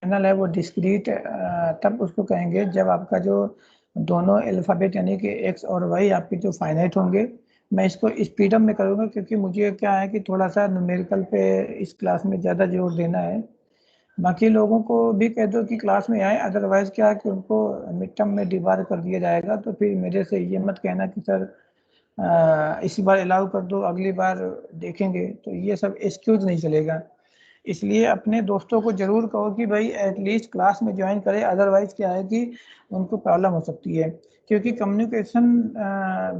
Channel है वो discrete तब उसको कहेंगे जब आपका जो दोनों अल्फ़ाबेट यानी कि एक्स और वाई आपके जो फाइनाइट होंगे। मैं इसको स्पीड अप में करूँगा क्योंकि मुझे क्या है कि थोड़ा सा न्यूमेरिकल पे इस क्लास में ज़्यादा जोर देना है। बाकी लोगों को भी कह दो कि क्लास में आए, अदरवाइज क्या है कि उनको मिड टर्म में डिबार कर दिया जाएगा। तो फिर मेरे से ये मत कहना कि सर इसी बार अलाउ कर दो, अगली बार देखेंगे, तो ये सब एक्सक्यूज नहीं चलेगा। इसलिए अपने दोस्तों को जरूर कहो कि भाई एटलीस्ट क्लास में ज्वाइन करें, अदरवाइज क्या है कि उनको प्रॉब्लम हो सकती है। क्योंकि कम्युनिकेशन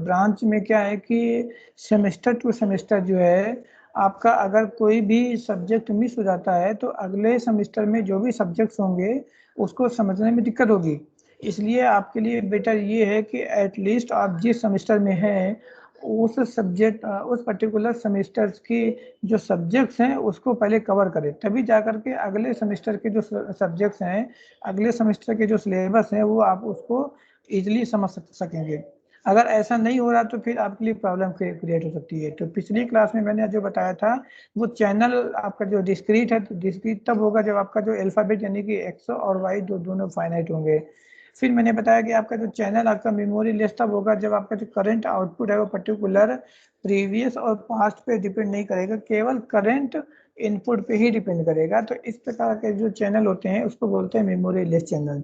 ब्रांच में क्या है कि सेमेस्टर टू सेमेस्टर जो है आपका अगर कोई भी सब्जेक्ट मिस हो जाता है तो अगले सेमेस्टर में जो भी सब्जेक्ट्स होंगे उसको समझने में दिक्कत होगी। इसलिए आपके लिए बेटर ये है कि एटलीस्ट आप जिस सेमेस्टर में हैं उस सब्जेक्ट उस पर्टिकुलर सेमेस्टर्स की जो सब्जेक्ट्स हैं उसको पहले कवर करें, तभी जा करके अगले सेमेस्टर के जो सब्जेक्ट्स हैं, अगले सेमेस्टर के जो सिलेबस हैं वो आप उसको ईजिली समझ सकेंगे। अगर ऐसा नहीं हो रहा तो फिर आपके लिए प्रॉब्लम क्रिएट हो सकती है। तो पिछली क्लास में मैंने जो बताया था वो चैनल आपका जो डिस्क्रीट है, तो डिस्क्रीट तब होगा जब आपका जो अल्फाबेट यानी कि एक्स और वाई दोनों फाइनाइट होंगे। फिर मैंने बताया कि आपका जो चैनल आपका मेमोरी लेस तब होगा जब आपका जो करंट आउटपुट है वो पर्टिकुलर प्रीवियस और पास्ट पे डिपेंड नहीं करेगा, केवल करंट इनपुट पे ही डिपेंड करेगा। तो इस प्रकार के जो चैनल होते हैं उसको बोलते हैं मेमोरी लेस चैनल।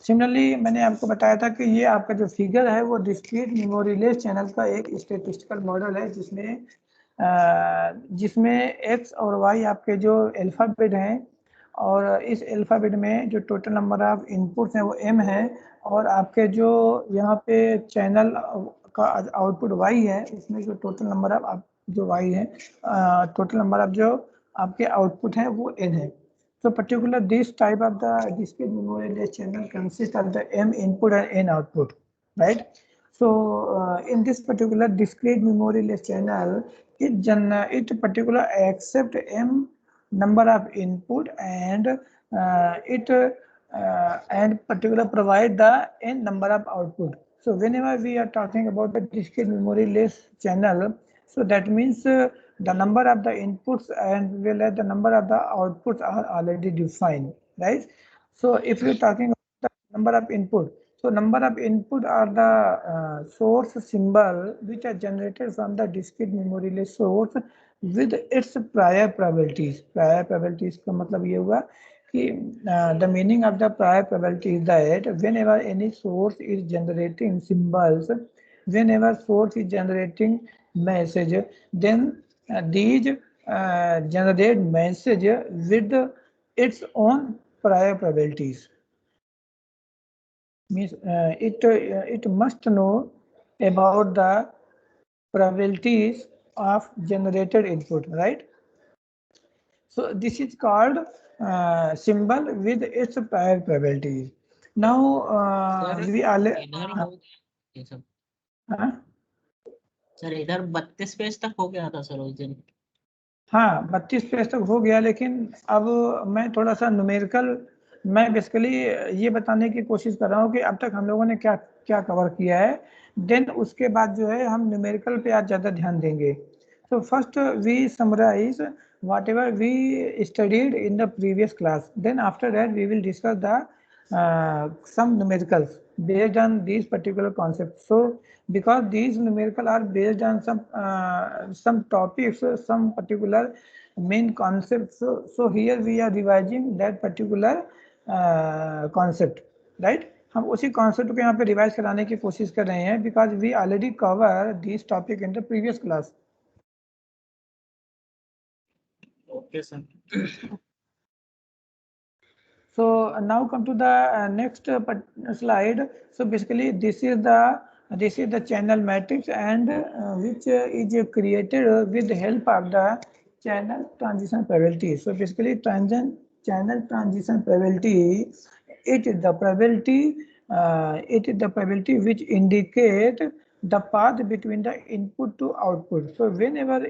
सिमिलरली मैंने आपको बताया था कि ये आपका जो फिगर है वो डिस्क्रीट मेमोरी लेस चैनल का एक स्टैटिस्टिकल मॉडल है जिसमें एक्स और वाई आपके जो अल्फ़ाबेट हैं और इस अल्फ़ाबेट में जो टोटल नंबर ऑफ इनपुट्स हैं वो m है, और आपके जो यहाँ पे चैनल का आउटपुट y है इसमें जो टोटल नंबर ऑफ जो y है टोटल नंबर ऑफ जो आपके आउटपुट है वो n है। So particular this type of the discrete memory less channel consists of the m input and n output, right? So in this particular discrete memory less channel, it particular accept m number of input and and particular provide the n number of output. So whenever we are talking about the discrete memory less channel, so that means the number of the inputs and well as the number of the outputs are already defined, right? So if you're talking about the number of input, so number of input are the source symbol which are generated from the discrete memory less source with its prior probabilities. Prior probabilities का मतलब ये हुआ कि the meaning of the prior probability is that whenever any source is generating symbols, whenever source is generating message, then these generate message with its own prior probabilities. Means it must know about the probabilities of generated input, right? So this is called symbol with its prior probabilities. Now we are sir इधर 32 page तक हो गया था sir उस दिन। हाँ 32 page तक हो गया, लेकिन अब मैं थोड़ा सा न्यूमेरिकल मैं बेसिकली ये बताने की कोशिश कर रहा हूँ कि अब तक हम लोगों ने क्या क्या कवर किया है, देन उसके बाद जो है हम न्यूमेरिकल पे आज ज़्यादा ध्यान देंगे। तो first we summarize whatever we studied in the previous class, then after that we will discuss the some numericals based on these particular concepts. So because these numerical are based on some topics, some particular main concepts, so here we are revising that particular concept, right? हम उसी concept को यहाँ पे revise कराने की कोशिश कर रहे हैं because we already cover this topic in the previous class. Okay sir. So now come to the next slide. So basically this is the channel matrix and which is created with the help of the channel transition probability. So basically channel transition probability, it is the probability which indicate the path between the input to output. So whenever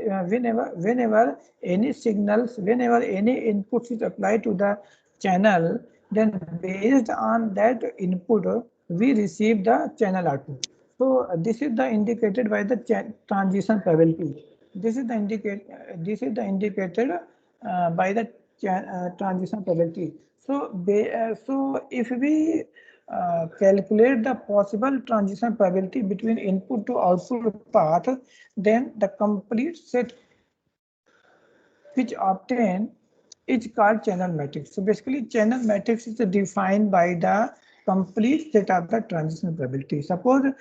any signals, whenever any input is applied to the channel, then based on that input we receive the channel output. So this is the indicated by the transition probability. This is the indicated by the transition probability. So if we calculate the possible transition probability between input to output path, then the complete set which obtain is called channel matrix. So basically, channel matrix is defined by the complete set of the transition probability. Suppose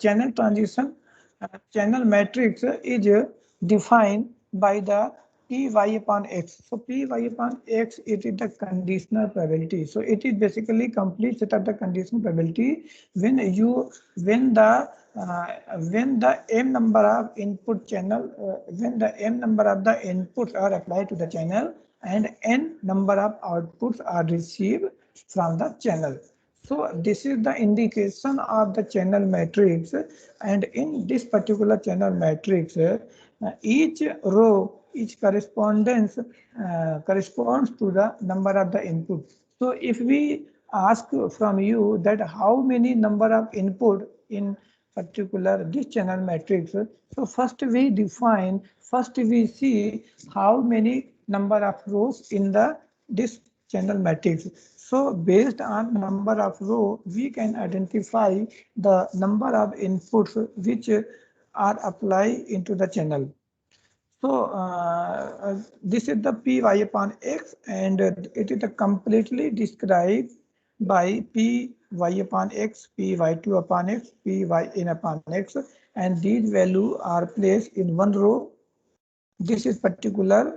channel matrix is defined by the Py upon X. So Py upon X, it is the conditional probability. So it is basically complete set of the conditional probability when the m number of input channel, when the m number of the inputs are applied to the channel and n number of outputs are received from the channel. So this is the indication of the channel matrix, and in this particular channel matrix, each row, each corresponds to the number of the input. So if we ask from you that how many number of input in particular this channel matrix, so first we see how many number of rows in this channel matrix. So based on number of row, we can identify the number of inputs which are applied into the channel. So this is the Py upon X, and it is completely described by Py upon X, Py2 upon X, Pyn upon X, and these values are placed in one row. This is particular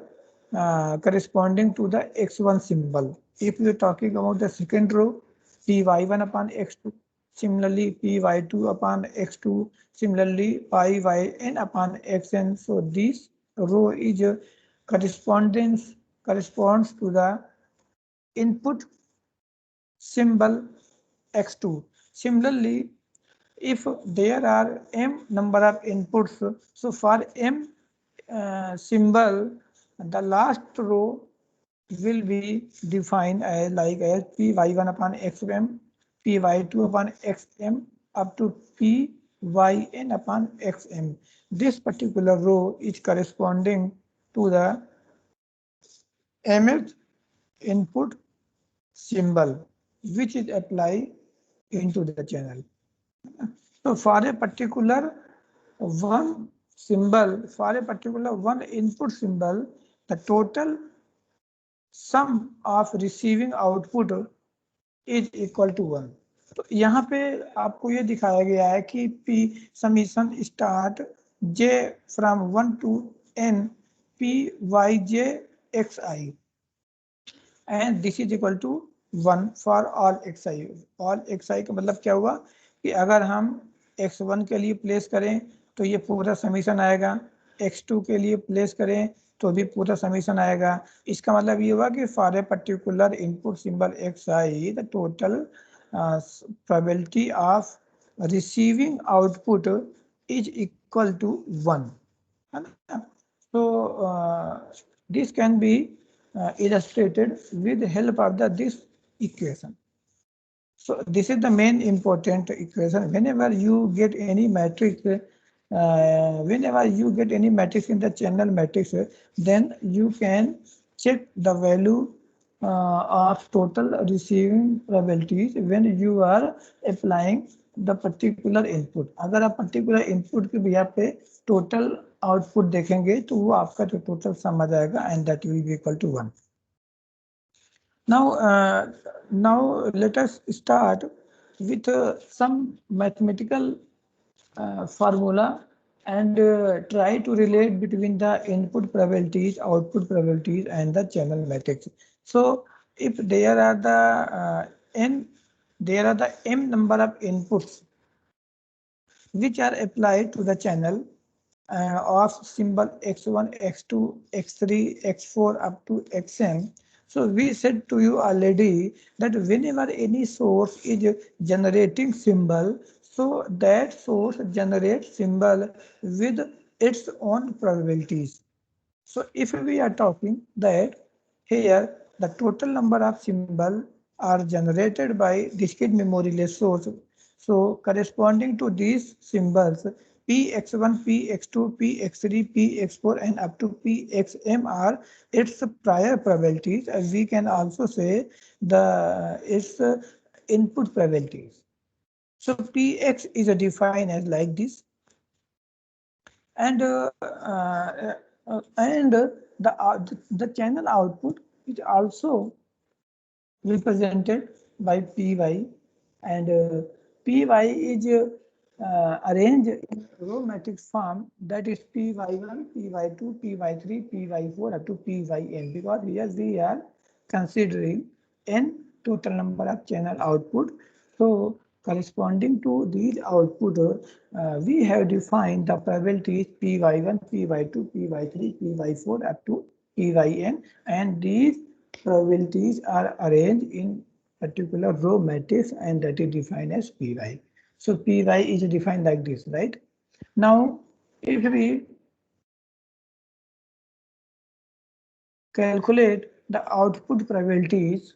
corresponding to the X1 symbol. If you're talking about the second row, Py1 upon X2, similarly Py2 upon X2, similarly Pyn upon Xn. So this row is corresponds to the input symbol X2. Similarly, if there are m number of inputs, so for m symbol, the last row will be defined as as Py1 upon Xm, Py2 upon Xm up to Pyn upon Xm. This particular row is corresponding to the mth input symbol which is applied into the channel. So for a particular one symbol, for a particular one input symbol, the total sum of receiving output is equal to 1. तो यहाँ पे आपको ये दिखाया गया है कि P summation start j from 1 to n Pyj xi, and this is equal to 1 for all xi. All xi का मतलब क्या हुआ कि अगर हम x1 के लिए प्लेस करें तो ये पूरा समीशन आएगा, x2 के लिए प्लेस करें तो भी पूरा समीशन आएगा. इसका मतलब ये हुआ कि for a particular input symbol xi, the total probability of receiving output is equal to 1. So this can be illustrated with the help of this equation. So this is the main important equation. Whenever you get any matrix, in the channel matrix, then you can check the value of total receiving probabilities when you are applying the particular input. अगर आप particular input के बिहार पे total output देखेंगे तो वो आपका जो total सम आ जाएगा, and that will be equal to 1. Now let us start with some mathematical formula and try to relate between the input probabilities, output probabilities, and the channel matrix. So if there are the m number of inputs which are applied to the channel of symbol x1, x2, x3, x4 up to xn. So we said to you already that whenever any source is generating symbol, so that source generates symbol with its own probabilities. So if we are talking that here the total number of symbols are generated by discrete memoryless source, so corresponding to these symbols, Px1, Px2, Px3, Px4 and up to Pxm are its prior probabilities, as we can also say its input probabilities. So Px is defined as like this, and the channel output is also represented by Py, and Py is arranged in row matrix form, that is Py1, Py2, Py3, Py4 up to Pyn, because here we are considering n total number of channel output. So corresponding to these output, we have defined the probabilities Py1, Py2, Py3, Py4 up to Pyn, and these probabilities are arranged in particular row matrix, and that is defined as Py. So Py is defined like this, right? Now, if we calculate the output probabilities,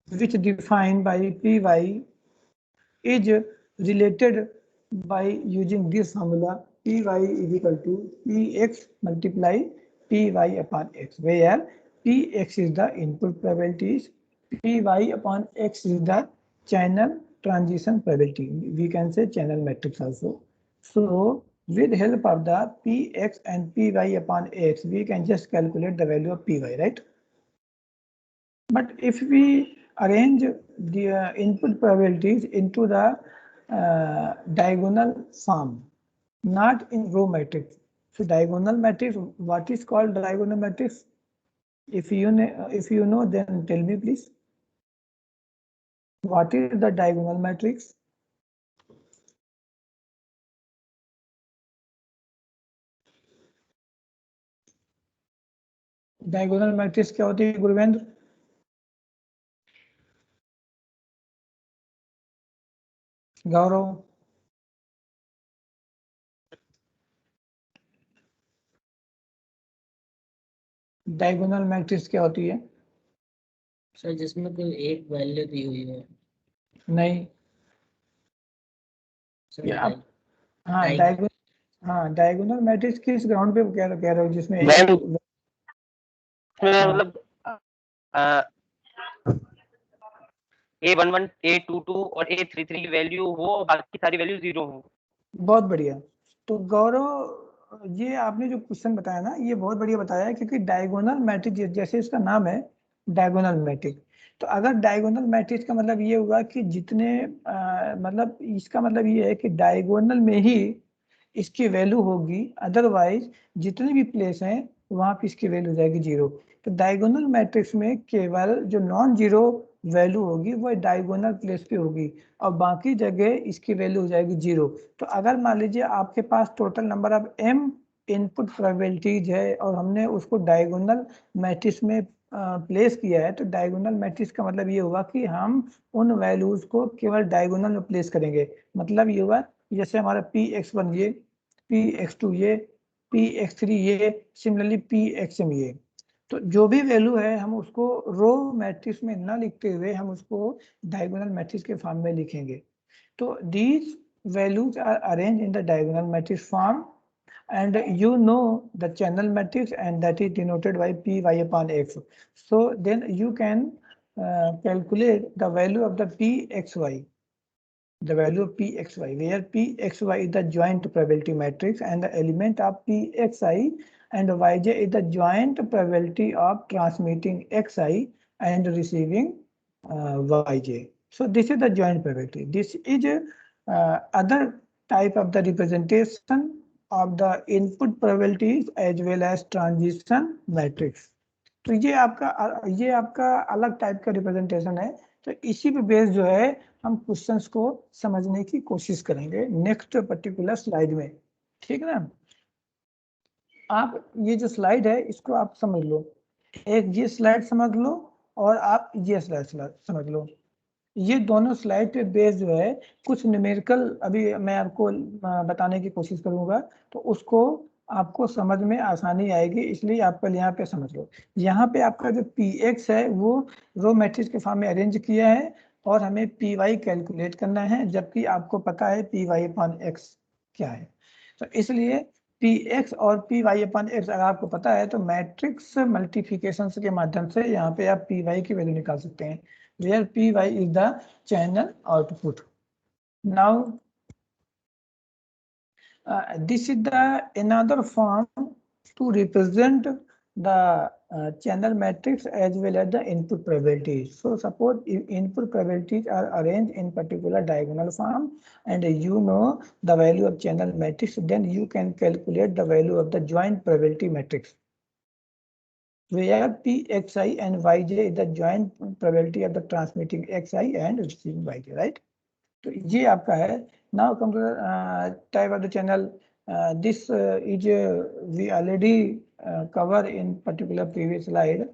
which defined by Py, is related by using this formula, Py is equal to Px multiply Py upon x, where Px is the input probabilities, Py upon x is the channel transition probability. We can say channel matrix also. So with help of the Px and Py upon x, we can just calculate the value of Py, right? But if we arrange the input probabilities into the diagonal form, not in row matrix. So diagonal matrix, what is called diagonal matrix? If you know, then tell me please. What is the diagonal matrix? Diagonal matrix क्या होती है गुरवेंद्र? गौरव? Diagonal matrix क्या होती है? Sir जिसमें कोई एक value दी हुई है। नहीं सर ये आप डायगोनल मैट्रिक्स किस ग्राउंड पे कह रहे हो जिसमें मतलब A11, A22 और A33 की वैल्यू हो और बाकी सारी वैल्यू 0 हो। बहुत बढ़िया। तो गौरव, ये आपने जो क्वेश्चन बताया ना, ये बहुत बढ़िया बताया है, क्योंकि डायगोनल मैट्रिक्स जैसे इसका नाम है डायगोनल मैट्रिक्स, तो अगर डायगोनल मैट्रिक्स का मतलब ये हुआ कि जितने मतलब इसका मतलब ये है कि डायगोनल में ही इसकी वैल्यू होगी, अदरवाइज जितने भी प्लेस हैं वहां पे इसकी वैल्यू हो जाएगी 0। तो डायगोनल मैट्रिक्स में केवल जो नॉन जीरो वैल्यू होगी वो डायगोनल प्लेस पे होगी और बाकी जगह इसकी वैल्यू हो जाएगी 0। तो अगर मान लीजिए आपके पास total number of m input probabilities है और हमने उसको डायगोनल मैट्रिक्स में प्लेस किया है, तो डायगोनल मैट्रिक्स का मतलब ये होगा कि हम उन वैल्यूज को केवल डायगोनल में प्लेस करेंगे। मतलब ये होगा जैसे हमारा Px1 ये, Px2 ये, Px3 ये, सिमिलरली Pxm ये, तो जो भी वैल्यू है हम उसको रो मैट्रिक्स में ना लिखते हुए हम उसको डायगोनल मैट्रिक्स के फॉर्म में लिखेंगे। तो these values are arranged in the diagonal matrix form, and you know the channel matrix, and that is denoted by Py upon x. So then you can calculate the value of the Pxy, the value of Pxy, where Pxy is the joint probability matrix and the element of Pxi, and Yj is the joint probability of transmitting Xi and receiving Yj. So this is the joint probability. This is other type of the representation of the input probabilities as well as transition matrix. तो ये आपका अलग type का representation है। तो इसी पे base जो है हम क्वेश्चंस को समझने की कोशिश करेंगे नेक्स्ट पर्टिकुलर स्लाइड में, ठीक है ना। आप ये जो स्लाइड है इसको आप समझ लो, एक ये स्लाइड समझ लो और आप ये स्लाइड समझ लो। ये दोनों स्लाइड पे बेस जो है कुछ न्यूमेरिकल अभी मैं आपको बताने की कोशिश करूंगा, तो उसको आपको समझ में आसानी आएगी, इसलिए आप पहले यहाँ पे समझ लो। यहाँ पे आपका जो Px है वो रो मैट्रिक्स के फॉर्म में अरेंज किया है और हमें Py कैलकुलेट करना है, जबकि आपको पता है Py अपॉन x क्या है। तो इसलिए पी एक्स और पी वाई अपन एक्स अगर आपको पता है तो मैट्रिक्स मल्टीप्लिकेशन के माध्यम से यहाँ पे आप पी वाई की वैल्यू निकाल सकते हैं, where P Y is the channel output. Now this is the another form to represent the channel matrix as well as the input probabilities. So suppose if input probabilities are arranged in particular diagonal form and you know the value of channel matrix, then you can calculate the value of the joint probability matrix, where Pxi and Yj is the joint probability of the transmitting Xi and receiving Yj, right? तो ये आपका है. Now come to the type of the channel. This is we already cover in particular previous slide.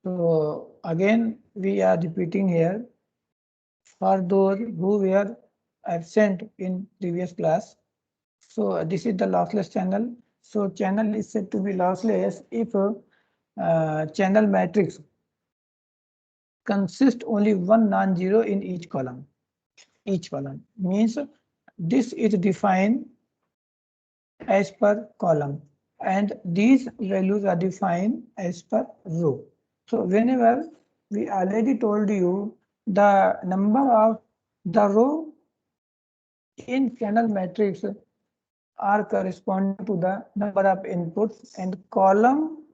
So again we are repeating here for those who were absent in previous class. So this is the lossless channel. So channel is said to be lossless if channel matrix consists only one non-zero in each column. Each column means this is defined as per column and these values are defined as per row. So whenever we already told you the number of the row in channel matrix are corresponding to the number of inputs and column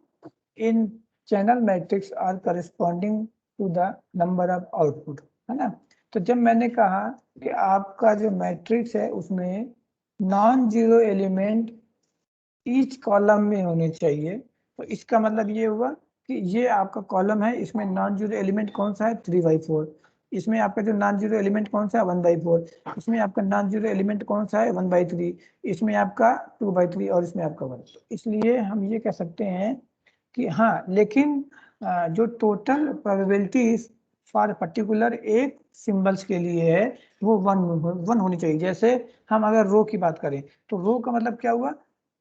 in channel matrix are corresponding to the number of output, है ना. तो जब मैंने कहा कि आपका जो matrix है उसमें non zero element each column में होने चाहिए, तो इसका मतलब ये हुआ कि ये आपका कॉलम है, इसमें नॉन जीरो एलिमेंट कौन सा है 3/4, इसमें आपका जो नॉन जीरो एलिमेंट कौन सा है 1/4, इसमें आपका नॉन जीरो एलिमेंट कौन सा है 1/3, इसमें आपका 2/3 और इसमें आपका 1. तो इसलिए हम ये कह सकते हैं कि हाँ, लेकिन जो टोटल प्रोबेबिलिटीज फॉर पर्टिकुलर एक सिंबल्स के लिए है वो 1 होनी चाहिए. जैसे हम अगर रो की बात करें तो रो का मतलब क्या हुआ,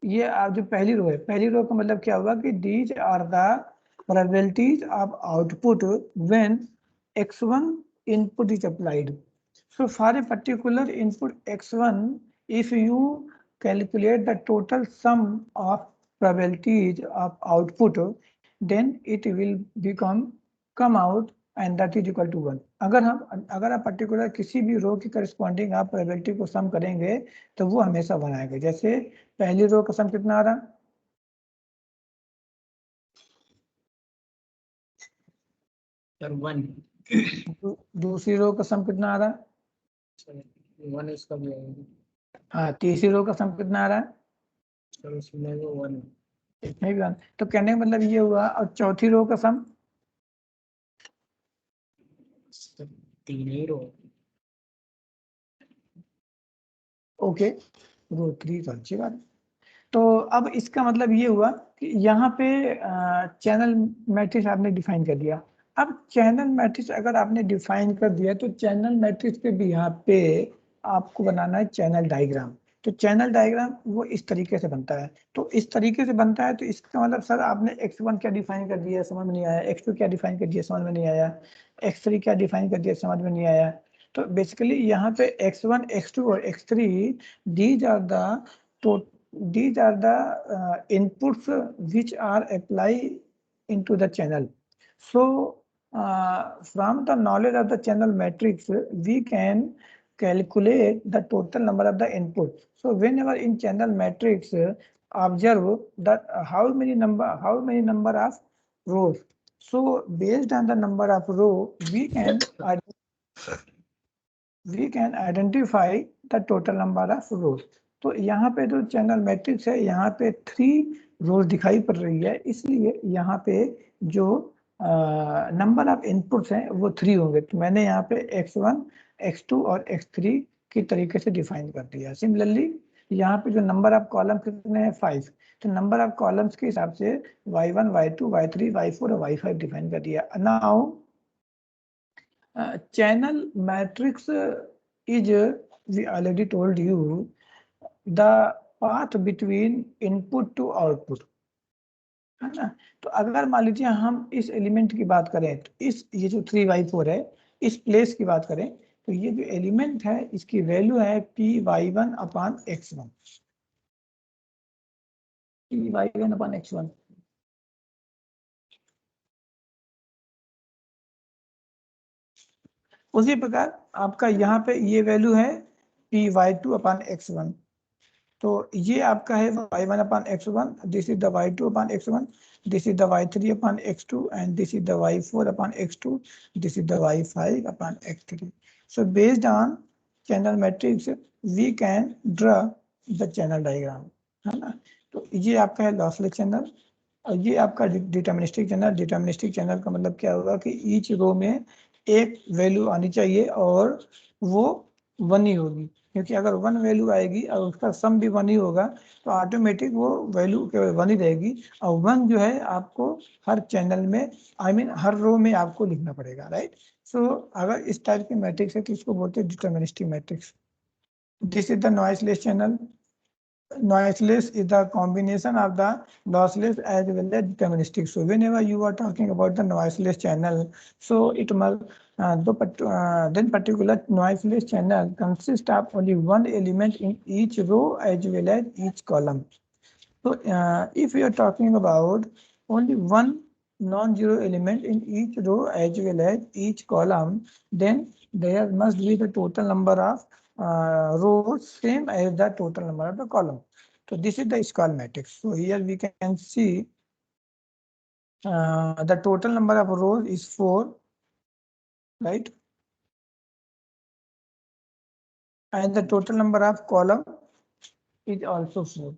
ये जो पहली रो है, पहली रो का मतलब क्या हुआ कि these are the probabilities of output when x1 input is applied. So for a particular input x1, if you calculate the total sum of probabilities of output, then it will come out and that is equal to 1. अगर आप particular किसी भी रो की corresponding आप probability को सम करेंगे तो वो हमेशा 1 आएगा. जैसे पहली रो का सम कितना आ रहा, सर 1. दूसरी रो का सम कितना आ रहा, 1 इसका भी आएगा. हाँ, तीसरी रो का सम कितना आ रहा है, सर उसमें वो 1. इसमें भी 1. तो कहने का मतलब ये हुआ. और चौथी रो का सम 3 ही रो. ओके, रो 3 तो अच्छी बात. तो अब इसका मतलब ये हुआ कि यहाँ पे चैनल मैट्रिक्स आपने डिफाइन कर दिया. अब चैनल मैट्रिक्स अगर आपने डिफाइन कर दिया तो चैनल मैट्रिक्स के भी यहाँ पे आपको बनाना है चैनल डायग्राम. तो चैनल डायग्राम वो इस तरीके से बनता है. तो इस तरीके से बनता है तो इसका मतलब सर आपने x1 क्या डिफाइन कर दिया समझ में नहीं आया, x2 क्या डिफाइन कर दिया समझ में नहीं आया, x3 क्या डिफाइन कर दिया समझ में नहीं आया. तो बेसिकली यहाँ पे x1, x2 और x3 these are the inputs which are applied into the channel. So from the knowledge of the channel matrix we can calculate the total number of the inputs. So whenever in channel matrix observe that how many number of rows. So based on the number of row we can identify the total number of rows. तो यहाँ पे जो channel matrix है यहाँ पे 3 रोज दिखाई पड़ रही है, इसलिए यहाँ पे जो नंबर ऑफ इनपुट्स हैं वो 3 होंगे. तो मैंने यहाँ पे x1, x2 और x3 की तरीके से डिफाइन कर दिया. सिमिलरली यहाँ पे जो नंबर ऑफ कॉलम कितने हैं 5, तो नंबर ऑफ कॉलम्स के हिसाब से y1, y2, y3, y4 और y5 डिफाइन कर दिया. Now channel matrix is we already told you the path between input to output, है ना. तो अगर मान लीजिए हम इस एलिमेंट की बात करें तो इस ये जो 3/4 है इस प्लेस की बात करें तो ये जो एलिमेंट है इसकी वैल्यू है py1/x1. y1 upon x1। उसी प्रकार आपका यहाँ पे ये वैल्यू है py2 upon x1। तो ये आपका है y1 upon x1, this is the y2 upon x1, this is the y3 upon x2, and this is the y4 upon x2, this is the y5 upon x3। So based on channel matrix we can draw the channel diagram, है ना। तो ये आपका है lossless channel और ये आपका deterministic channel. Deterministic channel का मतलब क्या होगा कि ईच रो में एक वैल्यू आनी चाहिए और वो 1 ही होगी, क्योंकि अगर 1 वैल्यू आएगी और उसका सम भी 1 ही होगा तो ऑटोमेटिक वो वैल्यू केवल 1 ही रहेगी। और 1 जो है आपको हर चैनल में हर रो में आपको लिखना पड़ेगा, राइट। सो अगर इस टाइप की मैट्रिक्स है तो इसको बोलते हैं deterministic matrix. This is the noiseless channel. Noiseless is the combination of the lossless as well as deterministic. So whenever you are talking about the noiseless channel, so it must then particular noiseless channel consists of only one element in each row as well as each column. So if we are talking about only one non-zero element in each row as well as each column, then there must be the total number of rows same as the total number of the column. So this is the Scal matrix. So here we can see the total number of rows is 4, right? And the total number of column is also 4.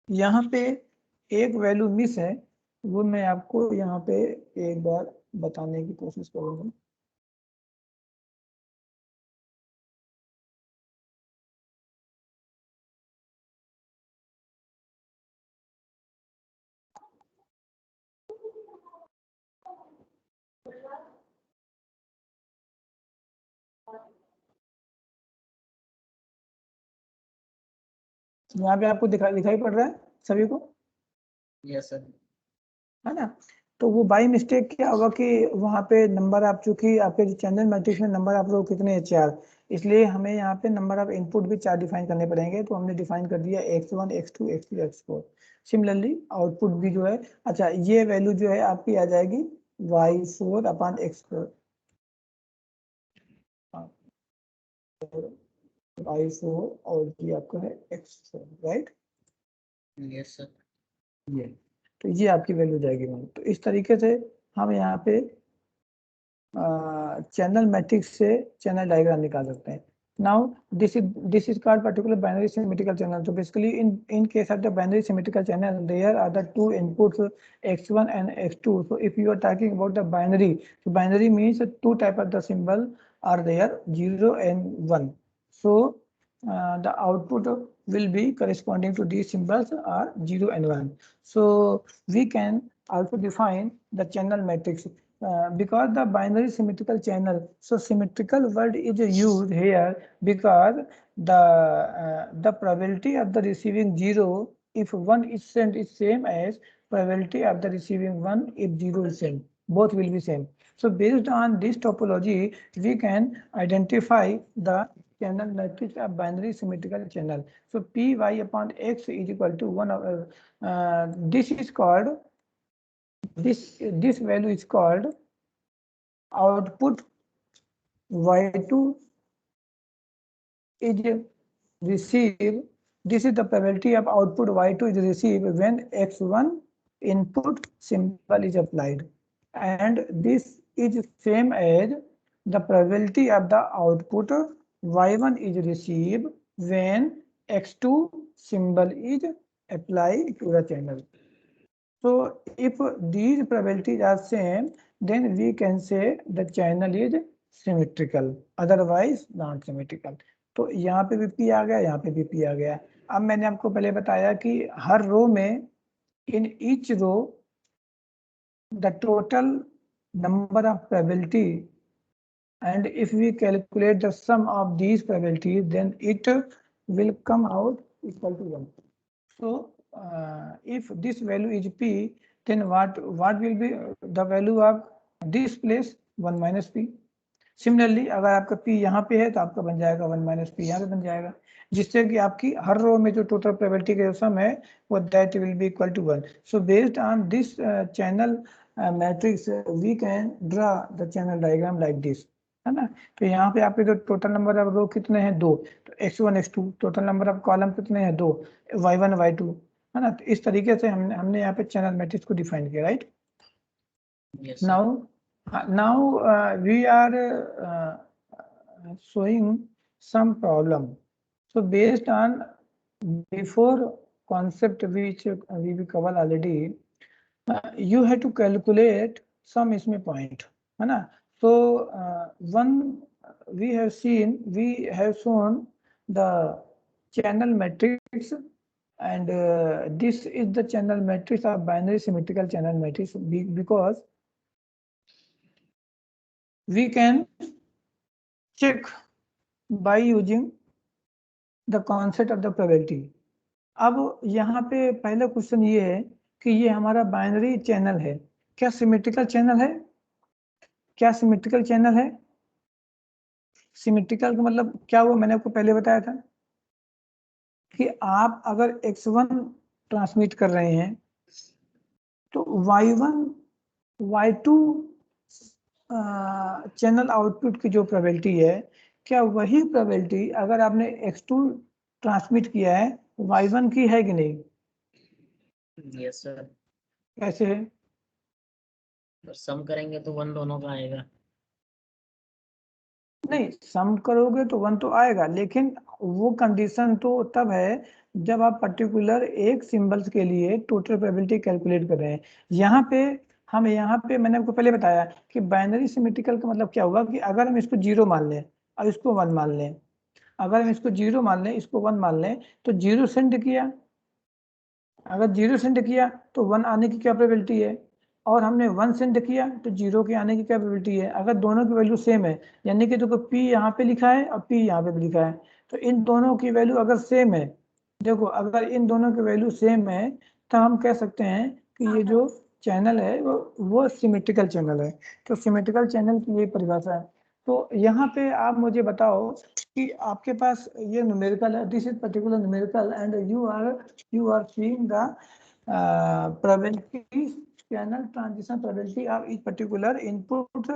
यहाँ पे एक value miss है, वो मैं आपको यहाँ पे एक बार बताने की कोशिश करूंगा। यहाँ पे आपको दिखाई पड़ रहा है सभी को? Yes sir. है ना। तो वो बाई मिस्टेक क्या होगा कि वहाँ पे नंबर आप, चूंकि आपके जो चैनल मैट्रिक्स में नंबर आप लोग कितने हैं 4, इसलिए हमें यहाँ पे नंबर ऑफ इनपुट भी 4 डिफाइन करने पड़ेंगे। तो हमने डिफाइन कर दिया x1 x2 x3 x4। Similarly output भी जो है, अच्छा ये वैल्यू जो है आपकी आ जाएगी y4 अपॉन x4, y4 और ये आपका है x4, राइट। Yes sir. ये तो ये आपकी वैल्यू जाएगी मैम। तो इस तरीके से हम यहाँ पे चैनल मैट्रिक्स से चैनल डायग्राम निकाल सकते हैं। Now this is called particular binary symmetrical channel. So basically in case of the binary symmetrical channel, there are the two inputs x1 and x2. So if you are talking about the binary, so binary means two type of the symbol are there, 0 and 1. So the output will be corresponding to these symbols are 0 and 1. So we can also define the channel matrix. Because the binary symmetrical channel, so symmetrical word is used here because the probability of the receiving 0 if 1 is sent is same as probability of the receiving 1 if 0 is sent. Both will be same. So based on this topology, we can identify the channel matrix of binary symmetrical channel. So py upon x is equal to 1. This is called, this value is called output y2 is received. This is the probability of output y2 is received when x1 input symbol is applied, and this is same as the probability of the output y1 is received when x2 symbol is applied to the channel. So if these probabilities are same, then we can say the channel is symmetrical, otherwise not symmetrical. तो यहाँ पे भी P आ गया, यहाँ पे भी P आ गया। अब मैंने आपको पहले बताया कि हर रो में, in each row the total number of probability, and if we calculate the sum of these probabilities, then it will come out equal to 1. So if this value is P, then what will be the value of this place? 1 minus P. Similarly अगर आपका P यहाँ पे है तो आपका बन जाएगा 1 minus P यहाँ पे बन जाएगा, जिससे कि आपकी हर रो में जो टोटल प्रोबेबिलिटी का सम है वो that will be equal to 1। So based on this channel matrix we can draw the channel diagram like this, है ना। तो यहाँ पे आपके जो टोटल नंबर ऑफ रो कितने हैं 2, तो x1 x2, total number of column कितने हैं 2, y1 y2, है ना। तो इस तरीके से हमने यहाँ पे चैनल मैट्रिक्स को डिफाइन किया, right. Yes, sir. Now we are showing some problem. So based on before concept which we will cover already, you have to calculate some इसमें point, है ना। So one we have shown the channel matrix, and this is the channel matrix of binary symmetrical channel matrix because we can check by using the concept of the probability। अब यहाँ पे पहला question ये है कि ये हमारा binary channel है, क्या सिमेट्रिकल चैनल है? क्या सिमेट्रिकल चैनल है? सिमेट्रिकल का मतलब क्या हुआ, मैंने आपको पहले बताया था कि आप अगर x1 ट्रांसमिट कर रहे हैं तो y1 y2 चैनल आउटपुट की जो प्रोबेबिलिटी है, क्या वही प्रोबेबिलिटी अगर आपने x2 ट्रांसमिट किया है y1 की है कि नहीं? Yes, sir. कैसे है? तो सम करेंगे तो 1 दोनों का आएगा। नहीं, सम करोगे तो 1 तो आएगा, लेकिन वो कंडीशन तो तब है जब आप पर्टिकुलर एक सिंबल्स के लिए टोटल प्रोबेबिलिटी कैलकुलेट कर रहे हैं। यहाँ पे मैंने आपको पहले बताया कि बाइनरी सिमेट्रिकल का मतलब क्या हुआ कि अगर हम इसको 0 मान लें और इसको 1 मान लें, अगर हम इसको 0 मान लें, इसको 1 मान लें, तो 0 सेंड किया, अगर 0 सेंड किया तो 1 आने की क्या प्रोबेबिलिटी है, और हमने 1 सेंड किया तो 0 के आने की क्या प्रोबेबिलिटी है। अगर दोनों की वैल्यू सेम है, यानी कि देखो P यहाँ पे लिखा है और P यहाँ पे भी लिखा है, तो इन दोनों की वैल्यू अगर सेम है, देखो अगर इन दोनों की वैल्यू सेम है तो हम कह सकते हैं कि ये जो चैनल है वो सिमेट्रिकल चैनल है। तो सिमेट्रिकल चैनल की ये परिभाषा है। तो यहाँ पे आप मुझे बताओ कि आपके पास ये न्यूमेरिकल है, this is particular numerical and you are seeing the probability channel transition probability of each particular input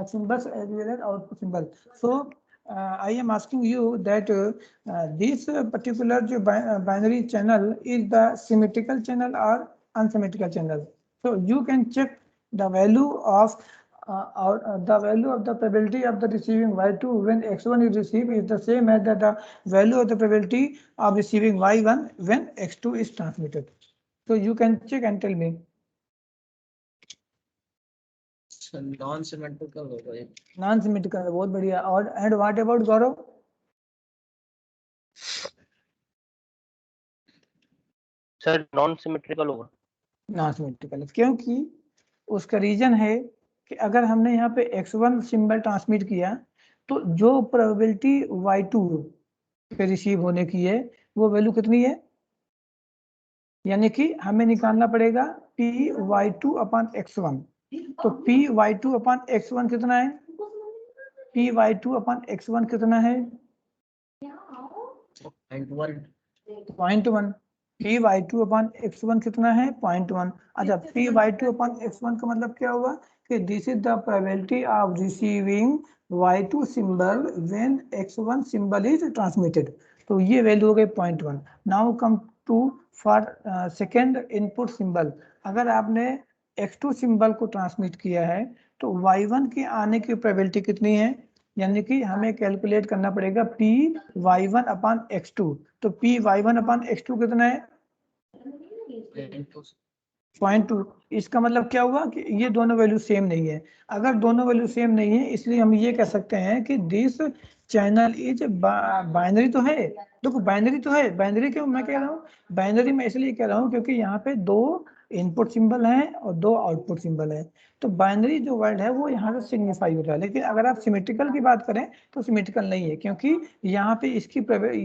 symbols as well as output symbol. So I am asking you that this particular binary channel is the symmetrical channel or unsymmetrical channel. So you can check the value of the value of the probability of the receiving y2 when x1 is received is the same as the value of the probability of receiving y1 when x2 is transmitted. So you can check and tell me. Non symmetrical होगा ये। Non symmetrical, बहुत बढ़िया। और and what about Gaurav? Sir non symmetrical होगा। Non symmetrical क्योंकि उसका reason है कि अगर हमने यहाँ पे x1 सिंबल ट्रांसमिट किया तो जो प्रोबेबिलिटी y2 पे रिसीव होने की है वो वैल्यू कितनी है, यानी कि हमें निकालना पड़ेगा py2 अपॉन x1। तो py2 अपॉन x1 कितना है? py2 अपॉन x1 कितना है? 0.1। py2 अपॉन x1 कितना है? 0.1। अच्छा, py2 अपॉन x1 का मतलब क्या होगा कि this is the probability of receiving y2 symbol when x1 symbol is transmitted. तो ये वैल्यू हो गई 0.1। Now come to for second input symbol. अगर आपने x2 सिंबल को ट्रांसमिट किया है तो y1 के आने की प्रोबेबिलिटी कितनी है, यानी कि हमें कैलकुलेट करना पड़ेगा py1 अपॉन x2। तो py1 अपॉन x2 कितना है? 0.2। इसका मतलब क्या हुआ कि ये दोनों वैल्यू सेम नहीं है। अगर दोनों वैल्यू सेम नहीं है, इसलिए हम ये कह सकते हैं कि दिस चैनल इज बाइनरी। तो है, देखो बाइनरी तो है। बाइनरी क्यों मैं कह रहा हूँ? बाइनरी मैं इसलिए कह रहा हूँ क्योंकि यहाँ पे 2 इनपुट सिंबल हैं और 2 आउटपुट सिंबल है। तो बाइनरी जो वर्ड है वो यहाँ से सिग्निफाई होता है। लेकिन अगर आप सिमेट्रिकल की बात करें तो सिमेट्रिकल नहीं है, क्योंकि यहाँ पे इसकी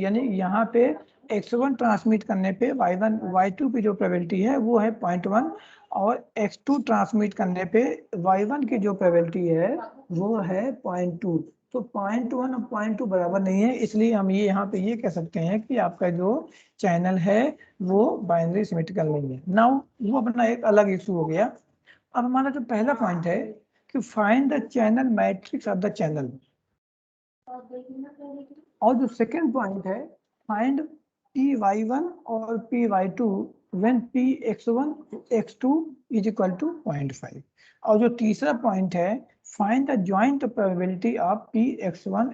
यानी यहाँ पे x1 ट्रांसमिट करने पे y1 y2 की जो प्रोबेबिलिटी है वो है 0.1 और x2 ट्रांसमिट करने पे y1 की जो प्रोबेबिलिटी है वो है 0.2। तो 0.1 और 0.2 बराबर नहीं है, इसलिए हम ये यहाँ पे ये कह सकते हैं कि आपका जो चैनल है वो बाइनरी सिमेट्रिकल नहीं है। नाउ वो अपना एक अलग इशू हो गया। अब हमारा जो पहला पॉइंट है कि find the channel matrix of the channel, और जो सेकेंड पॉइंट है फाइंड Py1 और Py2 when Px1 x2 is equal to 0.5। और जो तीसरा पॉइंट है find the joint probability of Px1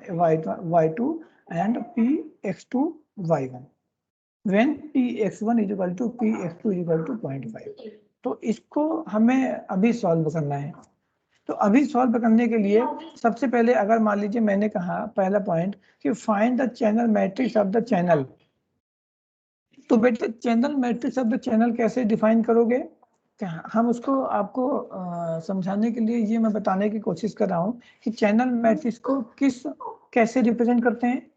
y2 and Px2 y1 when Px1 is equal to Px2 is equal to 0.5। तो इसको हमें अभी सॉल्व करना है। तो अभी सॉल्व करने के लिए सबसे पहले अगर मान लीजिए मैंने कहा पहला पॉइंट कि find the channel matrix of the channel, तो बेटा channel matrix of the channel कैसे डिफाइन करोगे? हम उसको आपको समझाने के लिए ये मैं बताने की कोशिश कर रहा हूँ कि चैनल मैट्रिक्स को कैसे रिप्रेजेंट करते हैं,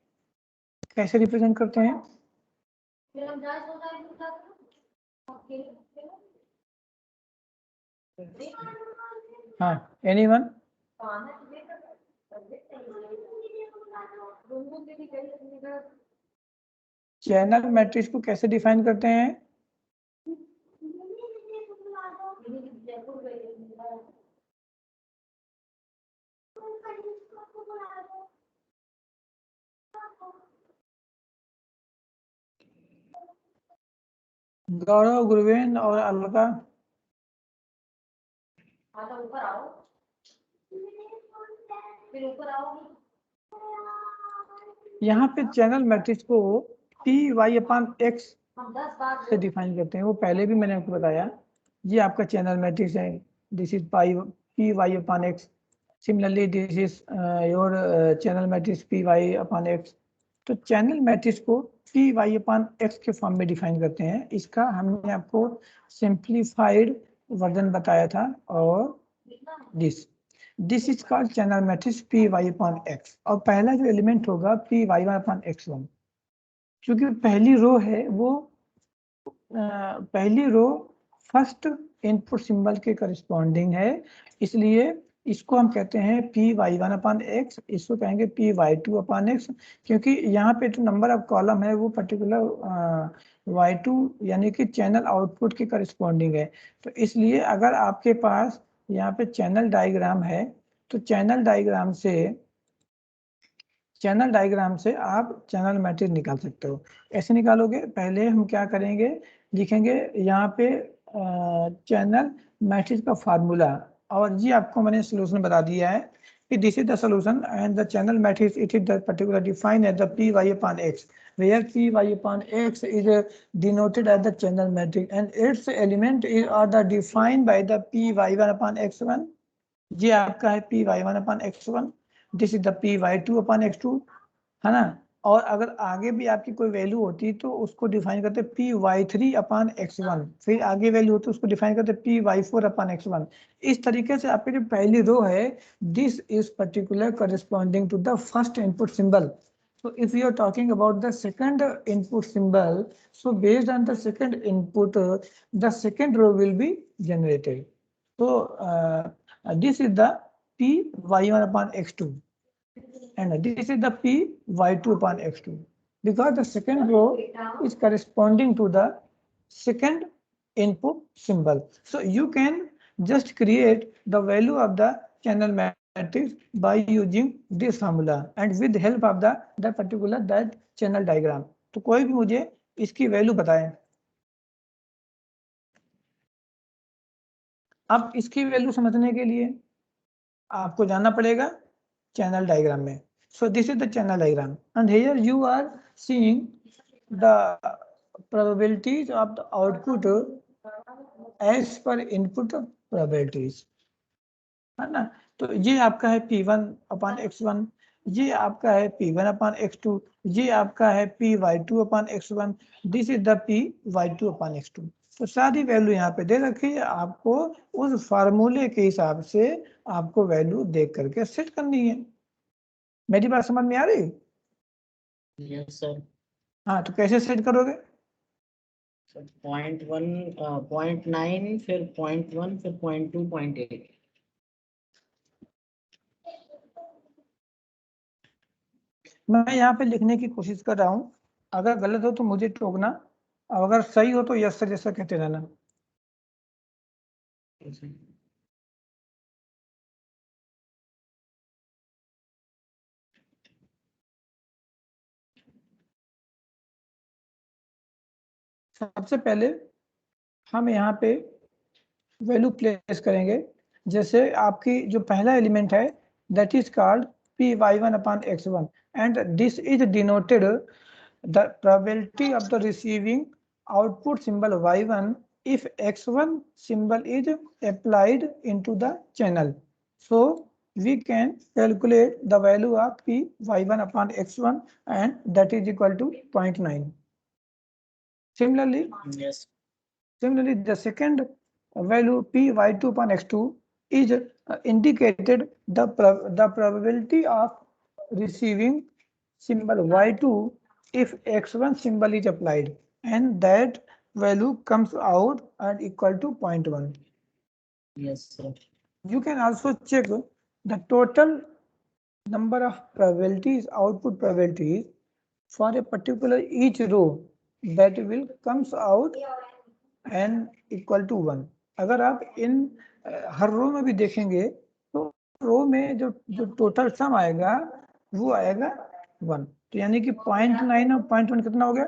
कैसे रिप्रेजेंट करते हैं। हाँ, एनीवन? चैनल मैट्रिक्स को कैसे डिफाइन करते हैं? गौरव, गुरवेन और अलका, यहाँ पे चैनल मैट्रिक्स को Py/x से डिफाइन करते हैं। वो पहले भी मैंने आपको बताया, ये आपका चैनल मैट्रिक्स है, this is Py/x। Similarly this is your channel matrix Py/x। तो चैनल मैट्रिक्स को Py/x के फॉर्म में डिफाइन करते हैं। इसका हमने आपको सिंप्लीफाइड वर्जन बताया था, और this is called channel matrix Py/x। और पहला जो एलिमेंट होगा Py1/x1, क्योंकि पहली रो है वो पहली रो फर्स्ट इनपुट सिंबल के करस्पॉन्डिंग है, इसलिए इसको हम कहते हैं Py1/x, इसको कहेंगे Py2/x, क्योंकि यहाँ पे जो नंबर ऑफ कॉलम है वो पर्टिकुलर y2 यानी कि चैनल आउटपुट के करस्पॉन्डिंग है। तो इसलिए अगर आपके पास यहाँ पे चैनल डायग्राम है तो चैनल डायग्राम से आप चैनल मैट्रिक्स निकाल सकते हो। ऐसे निकालोगे, पहले हम क्या करेंगे, लिखेंगे यहाँ पे चैनल मैट्रिक्स का फार्मूला, और ये आपको मैंने सोल्यूशन बता दिया है कि this is the solution and the channel matrix it is the particular defined as the Py/x, where Py/x is denoted as the channel matrix and its element are the defined by the Py1/x1। ये आपका है Py1/x1, this is the Py2/x2, है ना। और अगर आगे भी आपकी कोई वैल्यू होती तो उसको डिफाइन करते Py3/x1, फिर आगे वैल्यू होती उसको डिफाइन करते Py4/x1। इस तरीके से आपकी जो पहली रो है this is particular corresponding to the first input symbol. So if you are talking about the second input symbol, so based on the second input, the second row will be generated. So this is the Py1/x2 and this is the Py2/x2, because the second row is corresponding to the second input symbol. So you can just create the value of the channel matrix by using this formula and with help of the particular that channel diagram। तो कोई भी मुझे इसकी value बताएं। अब इसकी value समझने के लिए आपको जाना पड़ेगा चैनल डायग्राम में। So this is the channel diagram and here you are seeing the probabilities of the output as per input probabilities, है ना। तो ये आपका है P1/x1, ये आपका है P1/x2, ये आपका है Py2/x1, this is the Py2/x2। तो सारी वैल्यू यहाँ पे दे रखी है, आपको उस फार्मूले के हिसाब से आपको वैल्यू देख करके सेट करनी है। मेरी बात समझ में आ रही? Yes sir. हाँ, तो कैसे सेट करोगे? 0.1 0.9 फिर 0.1 फिर 0.2 0.8। मैं यहाँ पे लिखने की कोशिश कर रहा हूँ, अगर गलत हो तो मुझे टोकना, और अगर सही हो तो यस सर जैसा कहते रहना। सबसे पहले हम यहाँ पे वैल्यू प्लेस करेंगे। जैसे आपकी जो पहला एलिमेंट है that is called py1 upon x1 and this is denoted the probability of the receiving output symbol y1 if x1 symbol is applied into the channel. So we can calculate the value of py1 upon x1 and that is equal to 0.9. Similarly, Yes. Similarly, the second value py2 upon x2 is indicated the probability of receiving symbol y2 if x1 symbol is applied, and that value comes out and equal to 0.1. Yes, sir. You can also check the total number of probabilities, output probabilities for a particular each row that will comes out n equal to 1। अगर आप इन हर रो में भी देखेंगे तो रो में जो total sum आएगा वो आएगा 1। तो यानी कि 0.9 और 0.1 कितना हो गया?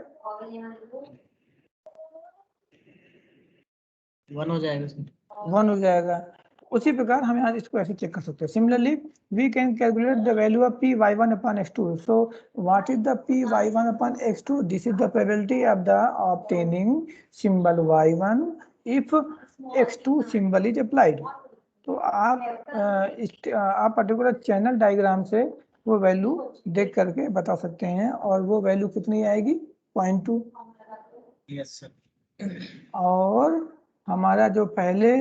1 हो जाएगा सर। 1 हो जाएगा। उसी प्रकार हम यहाँ इसको ऐसे चेक कर सकते हैं। Similarly we can calculate the value of py1 upon x2। So what is the py1 upon x2? This is the probability of the obtaining symbol y1 if x2 symbol is applied. तो आप particular channel diagram से वो value देख करके बता सकते हैं, और वो वैल्यू कितनी आएगी? 0.2। Yes sir. और हमारा जो पहले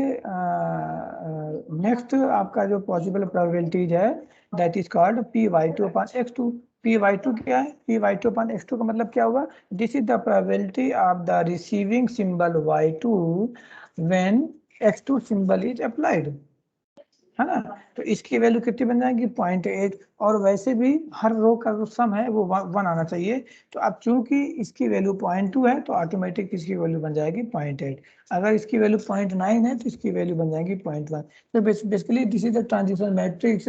नेक्स्ट आपका जो पॉसिबल प्रोबेबिलिटीज है that is called py2 upon x2। py2 क्या है? py2 upon x2 का मतलब क्या हुआ? This is the probability of the receiving symbol y2 when x2 symbol is applied, है ना? तो इसकी वैल्यू कितनी बन जाएगी? 0.8। और वैसे भी हर रो का जो सम है वो 1 आना चाहिए। तो अब चूंकि इसकी वैल्यू 0.2 है तो ऑटोमेटिक इसकी वैल्यू बन जाएगी 0.8। अगर इसकी वैल्यू 0.9 है तो इसकी वैल्यू बन जाएगी 0.1। तो basically this is the transition matrix.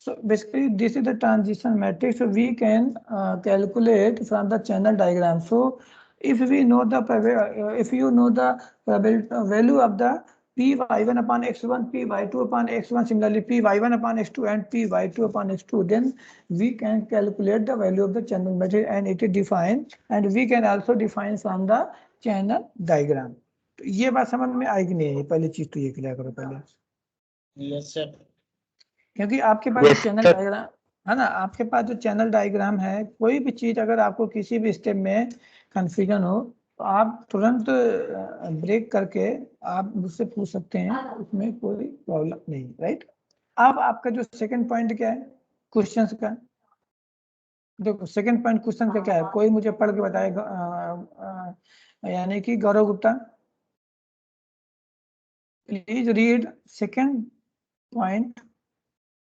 So basically this is the transition matrix. So we can calculate from the channel diagram. So if we know the if you know the value of the py1 upon x1, py2 upon x1, similarly py1 upon x2 and py2 upon x2, then we can calculate the value of the channel matrix and it is defined, and we can also define from the channel diagram. तो ये बात समझ में आएगी नहीं है? पहली चीज तो ये क्लियर करो पहले। Yes sir. क्योंकि आपके पास जो चैनल डायग्राम है ना, आपके पास जो चैनल डायग्राम है, कोई भी चीज अगर आपको किसी भी स्टेप में कंफ्यूजन हो तो आप तुरंत ब्रेक करके आप मुझसे पूछ सकते हैं, उसमें कोई प्रॉब्लम नहीं, राइट? अब आपका जो सेकंड पॉइंट क्या है क्वेश्चंस का? देखो सेकंड पॉइंट क्वेश्चन का क्या है, कोई मुझे पढ़ के बताएगा, यानी कि Gaurav Gupta, please read second point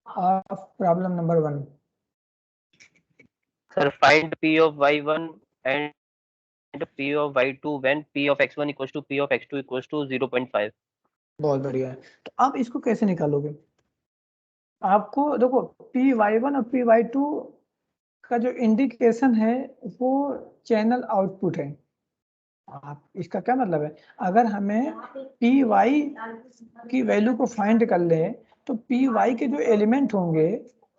of problem number 1. Sir, find p of y1 and p of y2 when p of x1 equals to p of x2 equals to 0.5. बहुत बढ़िया है। तो आप इसको कैसे निकालोगे? आपको देखो py1 और py2 का जो इंडिकेशन है वो चैनल आउटपुट है। आप इसका क्या मतलब है? अगर हमें py की वैल्यू को फाइंड कर ले तो py के जो एलिमेंट होंगे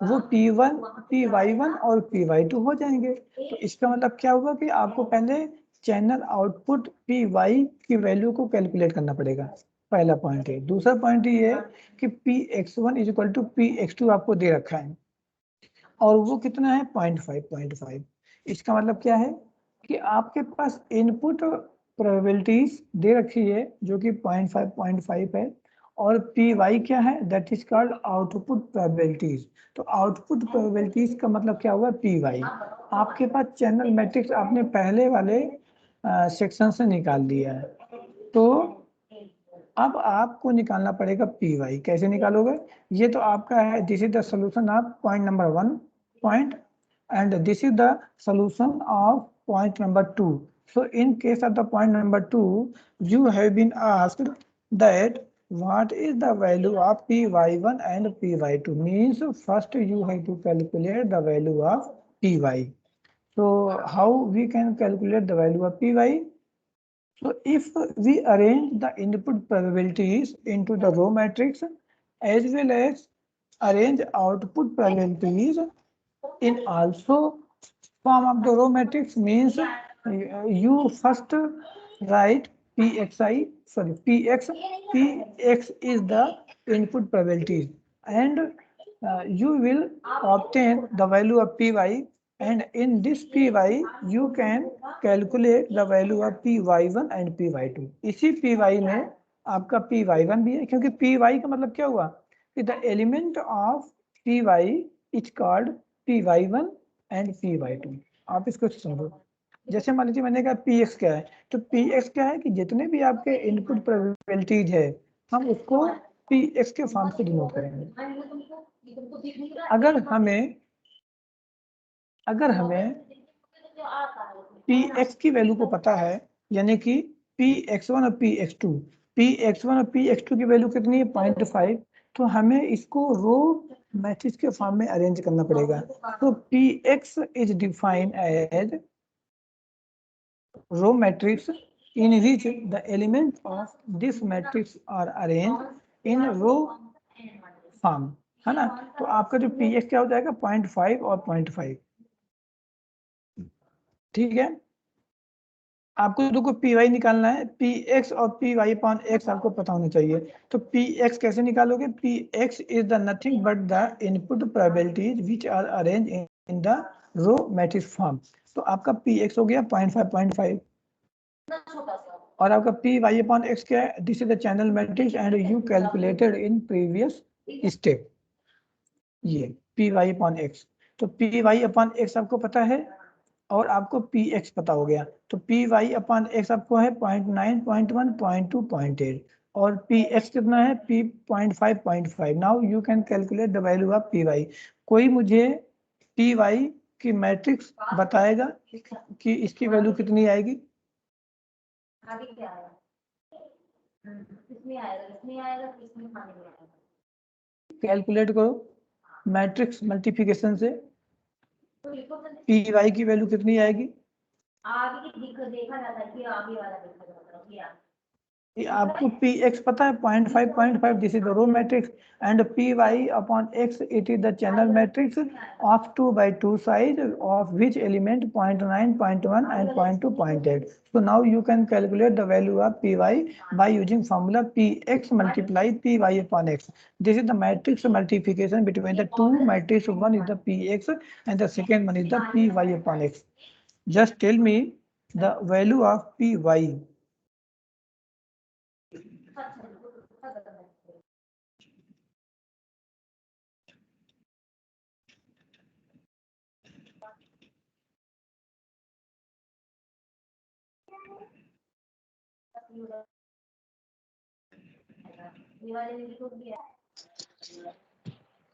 वो p1, py1 और py2 हो जाएंगे। तो इसका मतलब क्या होगा कि आपको पहले चैनल आउटपुट py की वैल्यू को कैलकुलेट करना पड़ेगा। पहला पॉइंट है। दूसरा पॉइंट ये है कि px1 is equal to px2 आपको दे रखा है और वो कितना है? 0.5। इसका मतलब क्या है कि आपके पास इनपुट प्रोबेबिलिटीज दे रखी है जो कि 0.5 है, और पी वाई क्या है, that is called output probabilities. तो आउटपुट प्रोबेबिलिटीज का मतलब क्या हुआ, पी वाई। आपके पास चैनल मैट्रिक्स आपने पहले वाले सेक्शन से निकाल दिया है, तो अब आपको निकालना पड़ेगा पी वाई। कैसे निकालोगे, ये तो आपका है, this is the solution of point number 1 point and this is the solution of point number 2. So in case of the point number 2, you have been asked that what is the value of py1 and py2, means first you have to calculate the value of py. So how we can calculate the value of py? So if we arrange the input probabilities into the row matrix as well as arrange output probabilities in also form of the row matrix, means you first write pxi, sorry, px is the input probabilities, and you will obtain the value of py, and in this py you can calculate the value of py1 and py2. इसी py में आपका py1 भी है, क्योंकि py का मतलब क्या हुआ कि the element of py is called py1 and py2। आप इसको समझो, जैसे मान लीजिए मैंने कहा px क्या है, तो px क्या है कि जितने भी आपके इनपुट प्रोबेबिलिटीज है हम उसको px के फॉर्म से डिनोट करेंगे। अगर हमें px की वैल्यू को पता है, यानी कि px1 और px2 की वैल्यू कितनी है 0.5, तो हमें इसको रो मैट्रिक्स के फॉर्म में अरेंज करना पड़ेगा। तो px is defined as row matrix in which the element of this matrix are arranged in row form, है ना। तो आपका जो px क्या हो जाएगा 0.5 और 0.5, ठीक है। आपको देखो पी वाई निकालना है, पी एक्स और पी वाई अपॉन एक्स आपको पता होना चाहिए। तो पी एक्स कैसे निकालोगे, P X is the nothing but the input probabilities which are arrange in the row matrix form. तो आपका पी एक्स हो गया 0.5 और आपका पी वाई अपॉन एक्स क्या है, this is the channel matrix and you calculated in previous step, ये P Y upon x. तो पी वाई अपॉन एक्स आपको पता है और आपको पी एक्स पता हो गया, तो पी वाई अपॉन एक्स आपको है 0.9, 0.1, 0.2, 0.8 और पी एक्स कितना है P 0.5, 0.5। Now you can calculate the value of P Y. कोई मुझे पी वाई की मैट्रिक्स बताएगा कि इसकी वैल्यू कितनी आएगी? कैलकुलेट करो मैट्रिक्स मल्टीप्लिकेशन से, पी वाई की वैल्यू कितनी आएगी? आपको पी एक्स पता है 0.5, 0.5, this is the row matrix and P Y upon X it is the channel matrix of 2x2 size of which element 0.9, 0.1 and 0.2, 0.8। so now you can calculate the value of py by using formula px multiply py upon x। this is the matrix multiplication between the two matrices, one is the px and the second one is the py upon x। just tell me the value of py।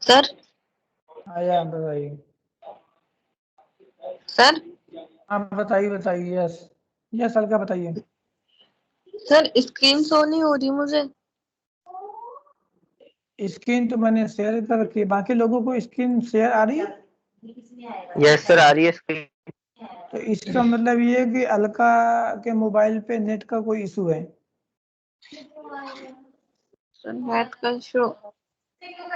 Sir आया बताइए। Sir आप बताइए yes yes हल्का बताइए। Sir screen show नहीं हो रही मुझे। स्क्रीन तो मैंने शेयर कर रखी है, बाकी लोगों को स्क्रीन शेयर आ रही है? यस सर आ रही है स्क्रीन। तो इसका मतलब ये है कि अलका के मोबाइल पे नेट का कोई इशू है। सर नेट का इशू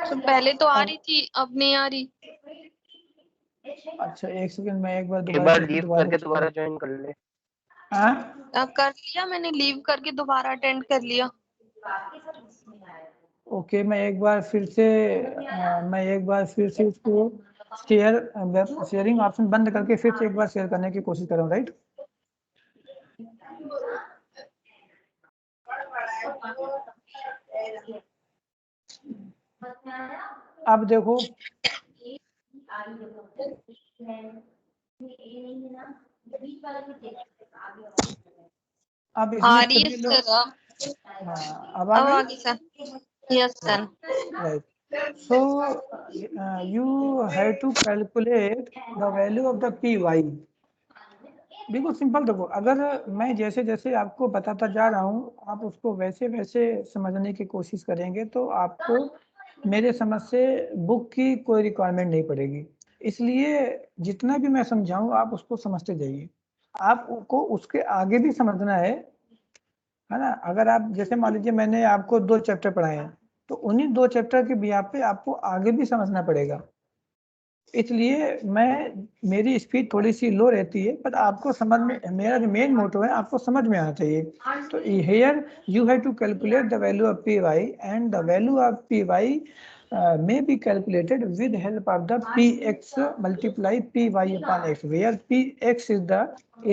तो पहले तो आ रही थी, अब नहीं आ रही। अच्छा एक सेकंड, मैं एक बार एक बार दोबारा लीव करके दोबारा ज्वाइन कर ले। हाँ कर लिया मैंने, लीव करके दोबारा अटेंड कर लिया। ओके, मैं एक बार फिर से उसको शेयरिंग ऑप्शन बंद करके फिर से एक बार शेयर करने की कोशिश कर रहा हूँ, राइट। अब देखो अब आ इसमें रही है सभी लोग, सर अब हाँ अब आ आ गई, गई sir. Yes sir. right. So you have to calculate the value of the py. बिल्कुल सिंपल। देखो अगर मैं जैसे जैसे आपको बताता जा रहा हूँ आप उसको वैसे वैसे समझने की कोशिश करेंगे तो आपको मेरे समझ से बुक की कोई रिक्वायरमेंट नहीं पड़ेगी। इसलिए जितना भी मैं समझाऊं आप उसको समझते जाइए। आपको उसके आगे भी समझना है ना। अगर आप जैसे मान लीजिए मैंने आपको 2 चैप्टर पढ़ाए हैं तो उन्हीं 2 चैप्टर के बिहाफ पे आपको आगे भी समझना पड़ेगा। इसलिए मेरी स्पीड थोड़ी सी लो रहती है पर आपको समझ में, मेरा जो मेन मोटो है आपको समझ में आना चाहिए। तो here you have to calculate the value of P Y and the value of P Y may be calculated with help of the px multiply py upon x, where px is the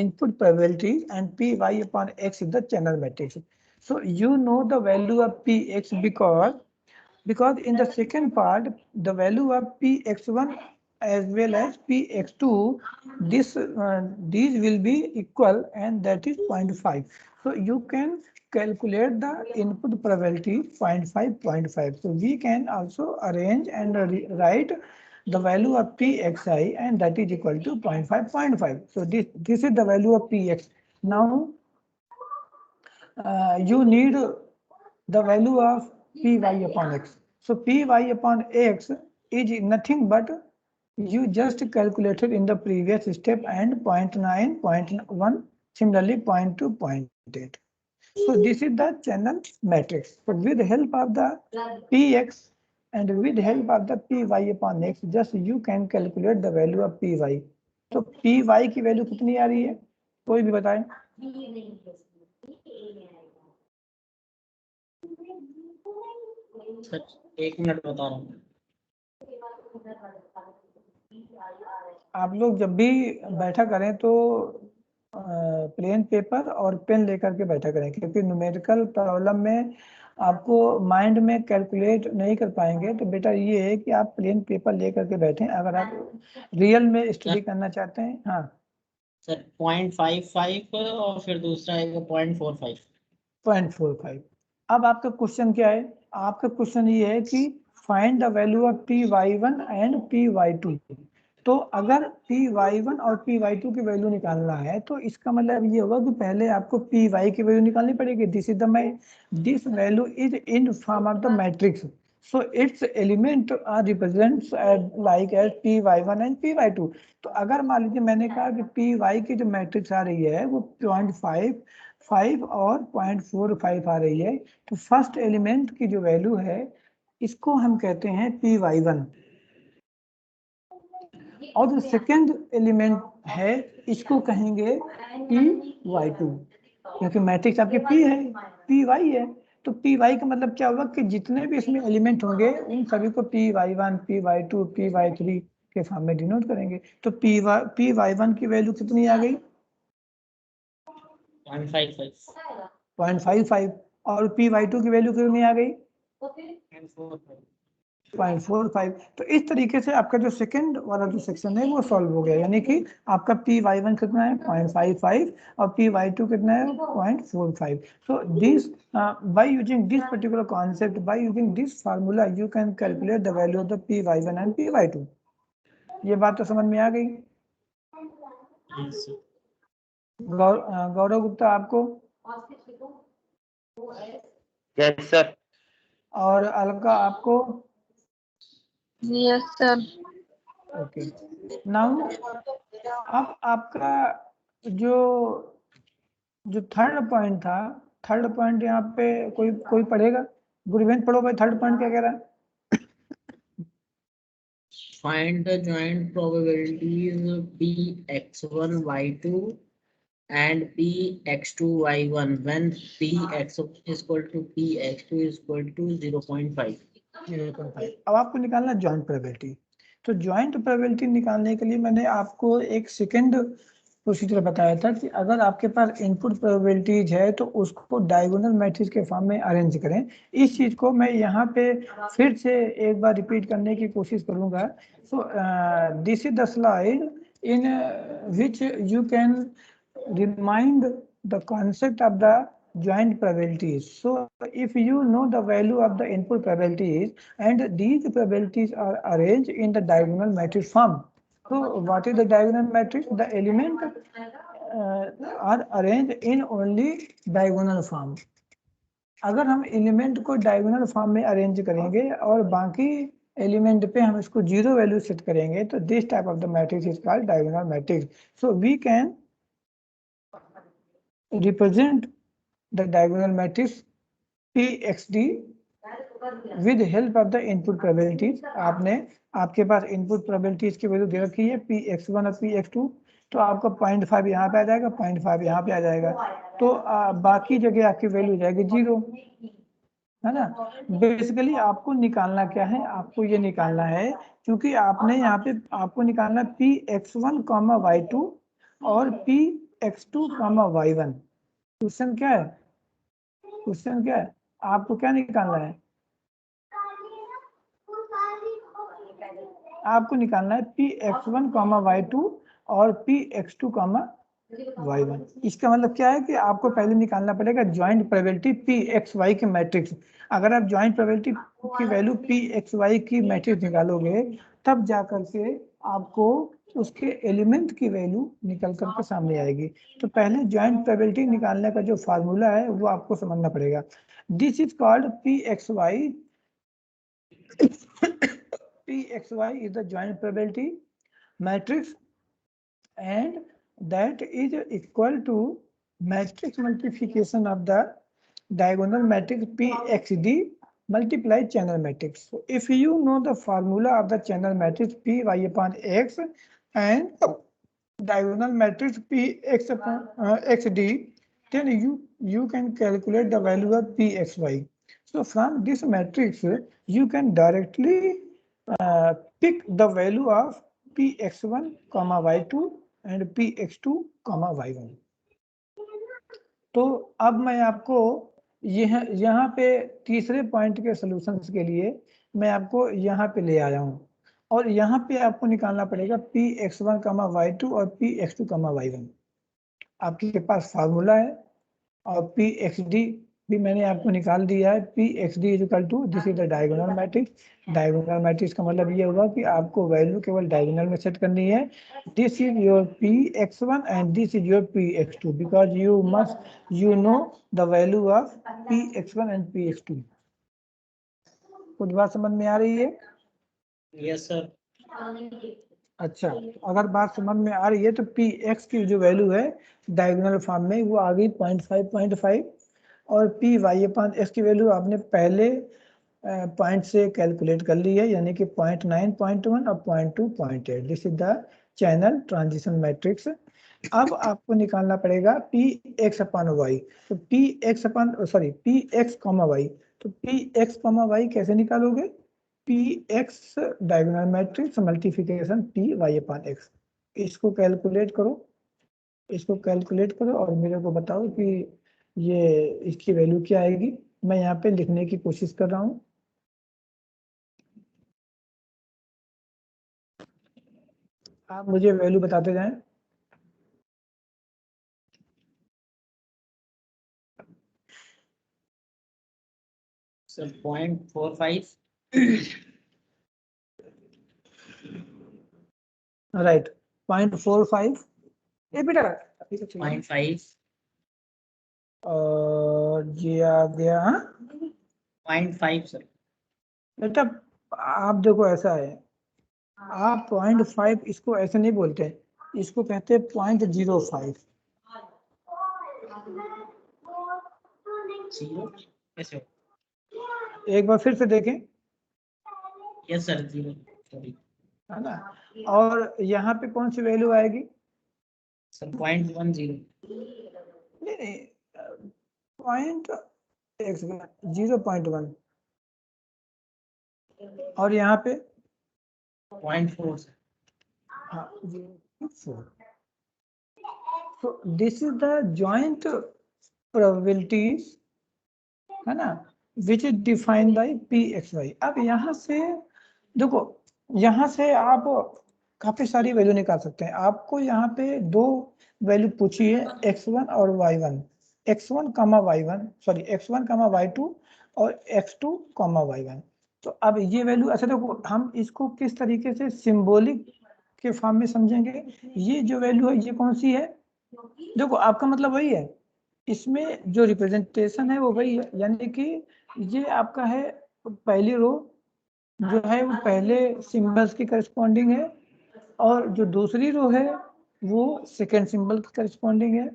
input probability and py upon x is the channel matrix. So you know the value of px because in the second part the value of px1 as well as px2 these will be equal and that is 0.5. So you can calculate the input probability 0.5. So we can also arrange and write the value of pxi and that is equal to 0.5. So this is the value of px. Now you need the value of py upon x. So py upon x is nothing but you just calculated in the previous step and 0.9, 0.1, similarly 0.2, 0.8. So this is the channel matrix. So with the help of the px and with the help of the py upon x, just you can calculate the value of py. तो py की value कितनी आ रही है कोई भी बताए? Sir 1 minute बता रहा हूँ। आप लोग जब भी बैठा करें तो प्लेन पेपर और पेन लेकर के बैठा करें क्योंकि न्यूमेरिकल प्रॉब्लम में आपको माइंड में कैलकुलेट नहीं कर पाएंगे। तो बेटा ये है कि आप प्लेन पेपर लेकर के बैठें अगर आप रियल में स्टडी करना चाहते हैं। हाँ सर 0.55 और फिर दूसरा है 0.45। 0.45। अब आपका क्वेश्चन क्या है? आपका क्वेश्चन ये है कि find the value of py1 and py2। तो अगर py1 और py2 की वैल्यू निकालना है तो इसका मतलब ये होगा कि पहले आपको py की वैल्यू निकालनी पड़ेगी। This value is in form of the matrix, so its element are represents like as py1 and py2। तो अगर मान लीजिए मैंने कहा कि py की जो मैट्रिक्स आ रही है वो 0.55 और 0.45 आ रही है तो फर्स्ट एलिमेंट की जो वैल्यू है इसको हम कहते हैं py1 और जो सेकेंड एलिमेंट है इसको कहेंगे py2 क्योंकि मैट्रिक्स आपकी p है py है। तो py का मतलब क्या होगा कि जितने भी इसमें एलिमेंट होंगे उन सभी को py1 py2 py3 के फॉर्म में डिनोट करेंगे। तो py1 की वैल्यू कितनी आ गई? 0.55 और py2 की वैल्यू कितनी आ गई? 0.45। तो इस तरीके से आपका जो सेकंड वाला जो सेक्शन है वो सॉल्व हो गया, यानी कि आपका py1 कितना है 0.55 और py2 कितना है 0.45। So this by using this particular concept, by using this formula you can calculate the value of the py1 and py2। ये बात तो समझ में आ गई? गौरव गुप्ता आपको? Yes sir. और अलका आपको? Yes sir. ओके नाउ अब आपका जो थर्ड पॉइंट था, थर्ड पॉइंट यहाँ पे कोई पढ़ेगा? गुरुवेंद्र पढ़ो भाई, थर्ड पॉइंट क्या कह रहा है? Find the joint probabilities px1 y2 and px2 y1 when px1 is equal to px2 is equal to 0.5। 0.5। अब आपको निकालना जॉइंट प्रोबेबिलिटी। तो जॉइंट प्रोबेबिलिटी निकालने के लिए मैंने आपको एक सेकंड प्रोसीजर बताया था कि अगर आपके पास इनपुट प्रोबेबिलिटीज है तो उसको डायगोनल मैट्रिक्स के फॉर्म में अरेंज करें। इस चीज को मैं यहाँ पे फिर से एक बार रिपीट करने की कोशिश करूंगा। So this is the slide in which you can remind the concept of the joint probabilities. So if you know the value of the input probabilities and these probabilities are arranged in the diagonal matrix form. So what is the diagonal matrix? The element are arranged in only diagonal form. अगर हम element को diagonal form में arrange करेंगे और बाकी element पे हम इसको जीरो वैल्यू सेट करेंगे तो this type of the matrix is called diagonal matrix. So we can represent the diagonal matrix PXD with help of the input probabilities. आपने आपके पास इनपुट प्रोबेबिलिटीज की वैल्यू दे रखी है Px1 और Px2, तो आपका 0.5 यहाँ पे आ जाएगा, 0.5 यहाँ पे आ जाएगा, तो बाकी जगह आपकी वैल्यू जाएगी 0, है ना. बेसिकली आपको निकालना क्या है, आपको ये निकालना है क्योंकि आपने यहाँ पे आपको निकालना Px1, y2 और Px2, y1. क्वेश्चन क्या है, क्वेश्चन क्या है, आपको क्या निकालना है, आपको निकालना है Px1, y2 और Px2, y1. इसका मतलब क्या है कि आपको पहले निकालना पड़ेगा ज्वाइंट प्रोबेबिलिटी Pxy की मैट्रिक्स. अगर आप ज्वाइंट प्रोबेबिलिटी की वैल्यू Pxy की मैट्रिक्स निकालोगे तब जाकर के आपको उसके एलिमेंट की वैल्यू निकल करके सामने आएगी. तो पहले ज्वाइंट प्रोबेबिलिटी निकालने का जो फार्मूला है वो आपको समझना पड़ेगा. This is called Pxy. Pxy is the joint probability matrix and that is equal to matrix multiplication of the diagonal matrix Pxd multiply channel matrix. So if you know the formula of the channel matrix Py upon x and diagonal matrix Px upon xd, then you can calculate the value of Pxy. So from this matrix you can directly pick the value of Px1, y2 and Px2, y1. तो अब मैं आपको यहाँ पे तीसरे point के solutions के लिए मैं आपको यहाँ पे ले आया हूँ और यहाँ पे आपको निकालना पड़ेगा Px1, y2 और Px2, y1. आपके पास फार्मूला है और Pxd भी मैंने आपको निकाल दिया है. Pxd is equal to this is the diagonal matrix. Diagonal matrix का मतलब ये होगा कि आपको वैल्यू केवल डायगोनल में सेट करनी है. This is your Px1 and this is your Px2 because you know the value of Px1 and Px2. कुछ बात समझ में आ रही है? Yes sir. अच्छा, अगर बात समझ में आ रही है तो Px की जो वैल्यू है डायगोनल फॉर्म में वो आ गई 0.5 और Py अपॉन x की वैल्यू आपने पहले पॉइंट से कैलकुलेट कर ली है यानी कि 0.9, 0.1 और 0.2, 0.8. This is the channel transition matrix. अब आपको निकालना पड़ेगा Px अपॉन y. तो Px y. तो Px, y कैसे निकालोगे? Px diagonal matrix multiplication Py upon x. इसको कैलकुलेट करो, इसको कैलकुलेट करो और मेरे को बताओ कि ये इसकी वैल्यू क्या आएगी. मैं यहाँ पे लिखने की कोशिश कर रहा हूँ. आप मुझे वैल्यू बताते जाएं. सर 0.45. राइट, 0.45. ये बेटा 0.5. और ये आ गया 0.5 सर. बेटा आप देखो ऐसा है, आप 0.5 इसको ऐसे नहीं बोलते, इसको कहते हैं 0.05. ऐसे. एक बार फिर से देखें. Yes sir. 0. सॉरी है ना. और यहाँ पे कौन सी वैल्यू आएगी? सर 0.10. नहीं, पॉइंट 0.1 और यहाँ पे 0.4 सर. हाँ 0.4. तो this is the joint probabilities, है ना, which is defined by P X Y. अब यहाँ से देखो, यहाँ से आप काफी सारी वैल्यू निकाल सकते हैं। आपको यहाँ पे दो वैल्यू पूछी है, x1 और y1, x1 कामा y1, सॉरी x1 कामा y2 और x2 कामा y1। तो अब ये वैल्यू, अच्छा देखो हम इसको किस तरीके से सिंबॉलिक के फॉर्म में समझेंगे। ये जो वैल्यू है ये कौन सी है, देखो आपका मतलब वही है, इसमें जो रिप्रेजेंटेशन है वो वही है, यानी कि ये आपका है पहली रो जो है वो पहले सिंबल्स की करस्पॉन्डिंग है, और जो दूसरी रो है वो सेकेंड सिंबल की करस्पॉन्डिंग है।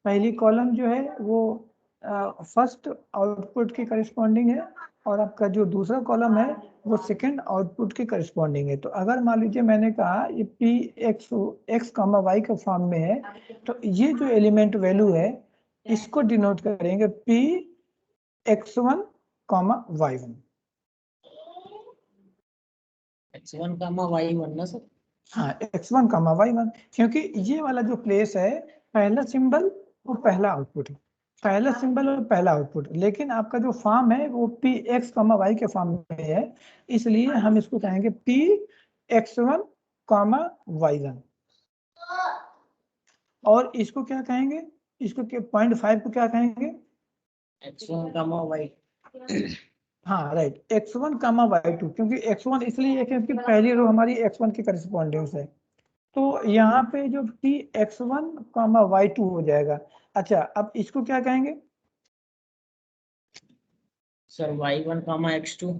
पहली कॉलम जो है वो फर्स्ट आउटपुट की करस्पॉन्डिंग है, और आपका जो दूसरा कॉलम है वो सेकेंड आउटपुट की करस्पॉन्डिंग है। तो अगर मान लीजिए मैंने कहा ये पी एक्स कामा वाई के फॉर्म में है, तो ये जो एलिमेंट वैल्यू है इसको डिनोट करेंगे पी x1 कामा y1। x1 कामा y1 ना सर? हाँ, x1 कामा y1, क्योंकि ये वाला जो प्लेस है पहला सिंबल और पहला आउटपुट है, पहला सिंबल और पहला आउटपुट, लेकिन आपका जो फॉर्म है वो पी एक्स कामा वाई के फॉर्म में है, इसलिए हम इसको कहेंगे पी x1 कामा y1। और इसको क्या कहेंगे, इसको 0.5 को क्या कहेंगे, x1 कामा y। हाँ राइट, x1 कामा y2, क्योंकि x1 इसलिए है क्योंकि पहली रो हमारी x1 की करस्पॉन्डेंस है। तो यहाँ पे जो p x1 कामा y2 हो जाएगा। अच्छा अब इसको क्या कहेंगे सर y1 कामा x2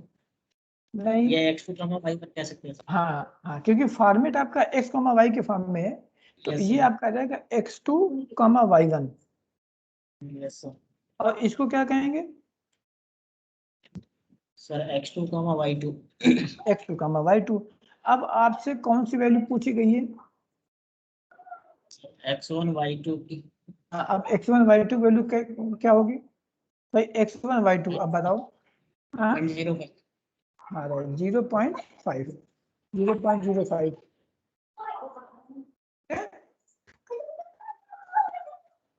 नहीं, या x2 कामा y1 कह सकते हैं सर? हाँ हाँ, क्योंकि फॉर्मेट आपका x कामा y के फॉर्म में है, तो Yes, ये sir. आपका आ जाएगा x2 कामा y1। Yes sir. और इसको क्या कहेंगे सर x2 कामा y2। x2 कामा y2। अब आपसे कौन सी वैल्यू पूछी गई है, x1 y2 की। हाँ, अब x1 y2 वैल्यू क्या होगी भाई, x1 y2 अब बताओ। हाँ 0.05। हाँ 0.5, 0.05।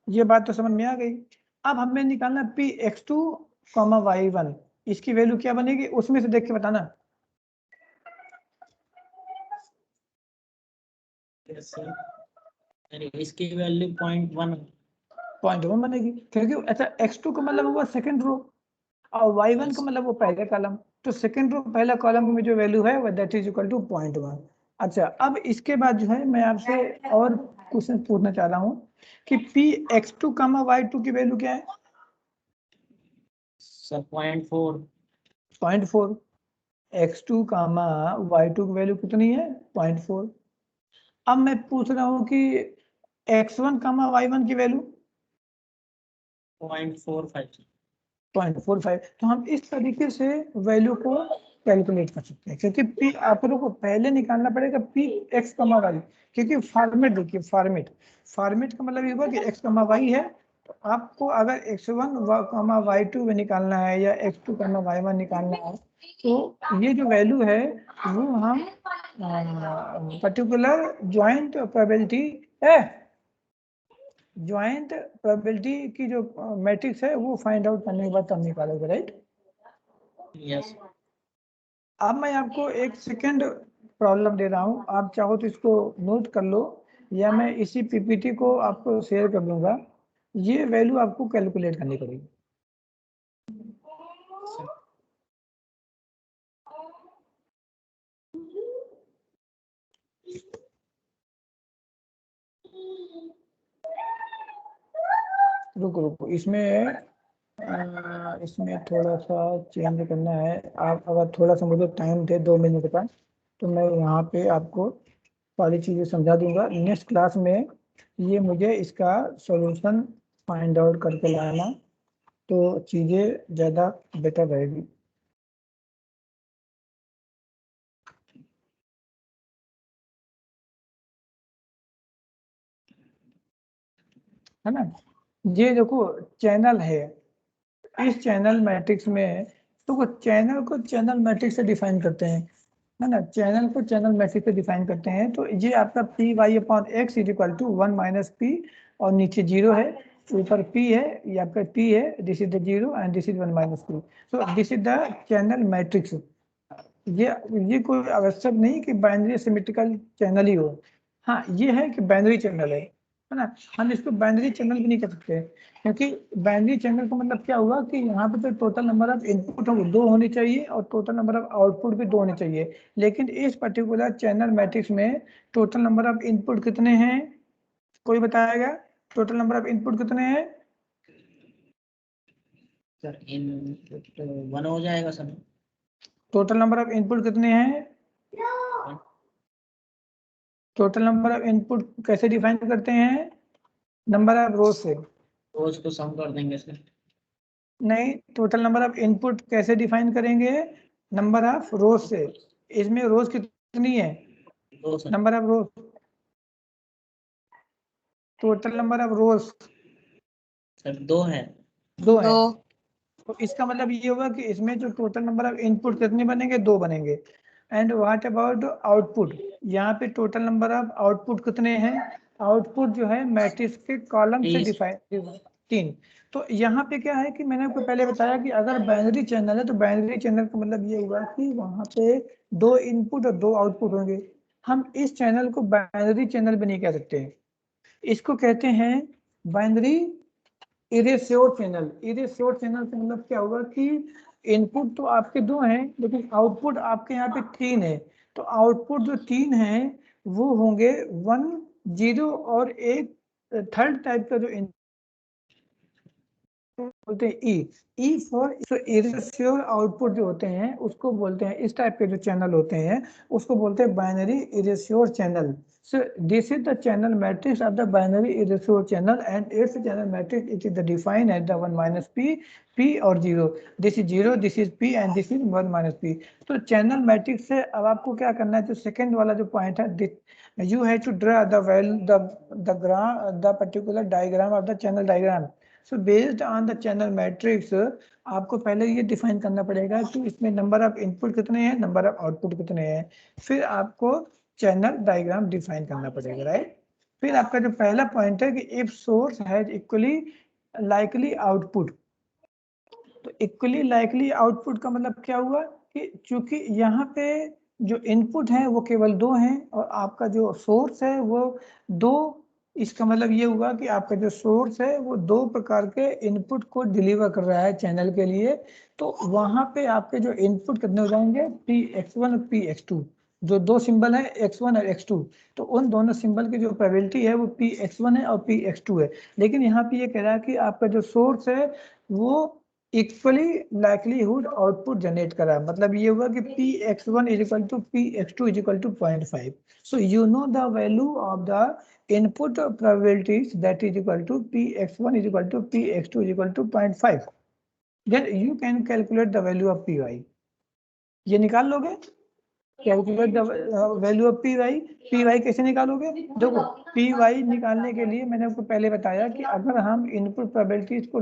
ये बात तो समझ में आ गई। अब हमें निकालना पी x2 कॉमा y1, इसकी वैल्यू क्या बनेगी उसमें से देख के बताना। Yes sir. अरे इसकी वैल्यू 0.1। 0.1 बनेगी, क्योंकि अच्छा x2 का मतलब हुआ सेकंड रो और y1 का मतलब वो पहले कॉलम, तो सेकंड रो पहला कॉलम में जो वैल्यू है वो दैट इज इक्वल टू 0.1। अच्छा अब इसके बाद जो है मैं आपसे और क्वेश्चन पूछना चाह रहा हूँ कि पी x2 कामा y2 की वैल्यू क्या है, सर 0.4। 0.4। x2 कामा y2 की वैल्यू कितनी है 0.4। अब मैं पूछ रहा हूँ कि x1 कामा y1 की वैल्यू 0.45। 0.45। तो हम इस तरीके से वैल्यू को कैलकुलेट कर सकते हैं, क्योंकि पी आप लोग को पहले निकालना पड़ेगा पी एक्स कमा वाई, क्योंकि फॉर्मेट देखिए, फॉर्मेट का मतलब ये हुआ कि एक्स कमा वाई है, तो आपको अगर x1 कमा y2 में निकालना है या x2 कमा y1 निकालना है, तो ये जो वैल्यू है वो हम पर्टिकुलर ज्वाइंट प्रोबेबिलिटी है, ज्वाइंट प्रोबेबिलिटी की जो मैट्रिक्स है वो फाइंड आउट करने के बाद तब निकालोगे, राइट। यस। अब मैं आपको एक सेकेंड प्रॉब्लम दे रहा हूँ, आप चाहो तो इसको नोट कर लो, या मैं इसी पीपीटी को आपको शेयर कर दूंगा। ये वैल्यू आपको कैलकुलेट करनी पड़ेगी। रुको रुको, इसमें थोड़ा सा चेंज करना है। आप अगर थोड़ा सा मुझे टाइम दे 2 मिनट का, तो मैं यहाँ पे आपको सारी चीज़ें समझा दूंगा। नेक्स्ट क्लास में ये मुझे इसका सॉल्यूशन फाइंड आउट करके लाना, तो चीज़ें ज़्यादा बेटर रहेगी। है ना, ये देखो चैनल है, इस चैनल मैट्रिक्स में, तो चैनल को चैनल मैट्रिक्स से डिफाइन करते हैं। है ना, चैनल को चैनल मैट्रिक्स पे डिफाइन करते हैं। तो ये आपका P Y upon X is equal to 1 minus P, और नीचे 0 है, ऊपर p है, ये आपका p है, this is the 0 and this is 1 minus P. So this is the channel matrix. ये कोई आवश्यक नहीं कि बाइनरी सिमेट्रिकल चैनल ही हो, हाँ ये है कि बाइनरी चैनल है ना। हम इसको बाइनरी चैनल भी नहीं कर सकते, क्योंकि बाइनरी चैनल का मतलब क्या हुआ कि यहाँ पे तो टोटल नंबर ऑफ इनपुट होंगे 2 होने चाहिए और टोटल नंबर ऑफ आउटपुट भी 2 होने चाहिए। लेकिन इस पर्टिकुलर चैनल मैट्रिक्स में टोटल नंबर ऑफ इनपुट कितने हैं, कोई बताएगा? टोटल नंबर ऑफ इनपुट कितने हैं? सर इनपुट 1 हो जाएगा sir. Total number of input कितने हैं? टोटल नंबर ऑफ इनपुट कैसे डिफाइन करते हैं? नंबर ऑफ रोज से। रोज को सम कर देंगे सर। नहीं, टोटल नंबर ऑफ इनपुट कैसे डिफाइन करेंगे? नंबर ऑफ रोज से। इसमें रोज कितनी है? 2 sir. Number of rose, total number of rose sir 2 है। 2 है। 2। तो इसका मतलब ये होगा कि इसमें जो टोटल नंबर ऑफ इनपुट कितने बनेंगे? 2 बनेंगे। And what about output? यहाँ पे टोटल नंबर ऑफ आउटपुट कितने हैं? आउटपुट जो है मैट्रिक्स के कॉलम से 30। डिफाइन 3। तो यहाँ पे क्या है कि मैंने आपको पहले बताया कि अगर बाइनरी चैनल है तो बाइनरी चैनल का मतलब ये हुआ कि वहाँ पे 2 इनपुट और 2 आउटपुट होंगे। हम इस चैनल को बाइनरी चैनल भी नहीं कह सकते, इसको कहते हैं बाइनरी इरेश्योर चैनल। इरेश्योर चैनल से मतलब क्या होगा कि इनपुट तो आपके 2 हैं लेकिन आउटपुट आपके यहाँ पे 3 है। तो आउटपुट जो 3 है वो होंगे 1 0 और एक थर्ड टाइप का जो बोलते हैं ई फॉर इरेश्योर आउटपुट जो होते हैं उसको बोलते हैं, इस टाइप के जो चैनल होते हैं उसको बोलते हैं binary erasure channel. So this is the channel matrix of the binary irreducible channel, and its channel matrix it is the defined as the 1 minus p or 0. This is 0, this is p and this is 1 minus p. तो channel matrix से अब आपको क्या करना है, जो second वाला जो पॉइंट है, you have to draw the value the particular diagram of the channel diagram. So based on the channel matrix आपको पहले ये डिफाइन करना पड़ेगा कि इसमें नंबर ऑफ इनपुट कितने हैं, नंबर ऑफ आउटपुट कितने हैं, फिर आपको चैनल डायग्राम डिफाइन करना पड़ेगा, राइट। फिर आपका जो पहला पॉइंट है कि if source has equally likely output, तो इक्वली लाइकली आउटपुट का मतलब क्या हुआ कि चूंकि यहाँ पे जो इनपुट है वो केवल 2 हैं और आपका जो सोर्स है वो 2, इसका मतलब ये हुआ कि आपका जो सोर्स है वो 2 प्रकार के इनपुट को डिलीवर कर रहा है चैनल के लिए। तो वहां पे आपके जो इनपुट कितने हो जाएंगे, Px1 और Px2, जो 2 सिंबल है x1 और x2, तो उन दोनों सिंबल की जो प्रोबेबिलिटी है वो Px1 है और Px2 है। लेकिन यहाँ पे ये कह रहा है कि आपका जो सोर्स है वो इक्वली लाइकलीहुड आउटपुट जनरेट करा, मतलब ये हुआ कि Px1 is equal to Px2 is equal to 0.5। So you know the value of the input probabilities that is equal to Px1 is equal to Px2 is equal to 0.5, then you can calculate the value of Py। ये निकाल लोगे, calculate the value of Py। Py कैसे निकालोगे? देखो Py निकालने के लिए मैंने आपको पहले बताया कि अगर हम इनपुट प्रोबेबिलिटीज को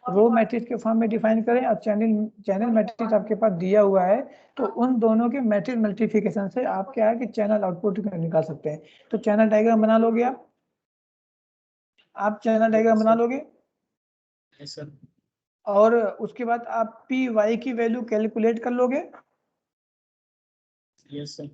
रो मैट्रिक्स के फॉर्म में डिफाइन करें और चैनल मैट्रिक्स आपके पास दिया हुआ है, तो उन दोनों के मैट्रिक्स मल्टीप्लिकेशन से आप क्या है कि चैनल आउटपुट निकाल सकते हैं। तो चैनल डायग्राम बना लोगे आप चैनल डायग्राम बना लोगे यस सर। और उसके बाद आप Py की वैल्यू कैलकुलेट कर लोगे। Yes sir.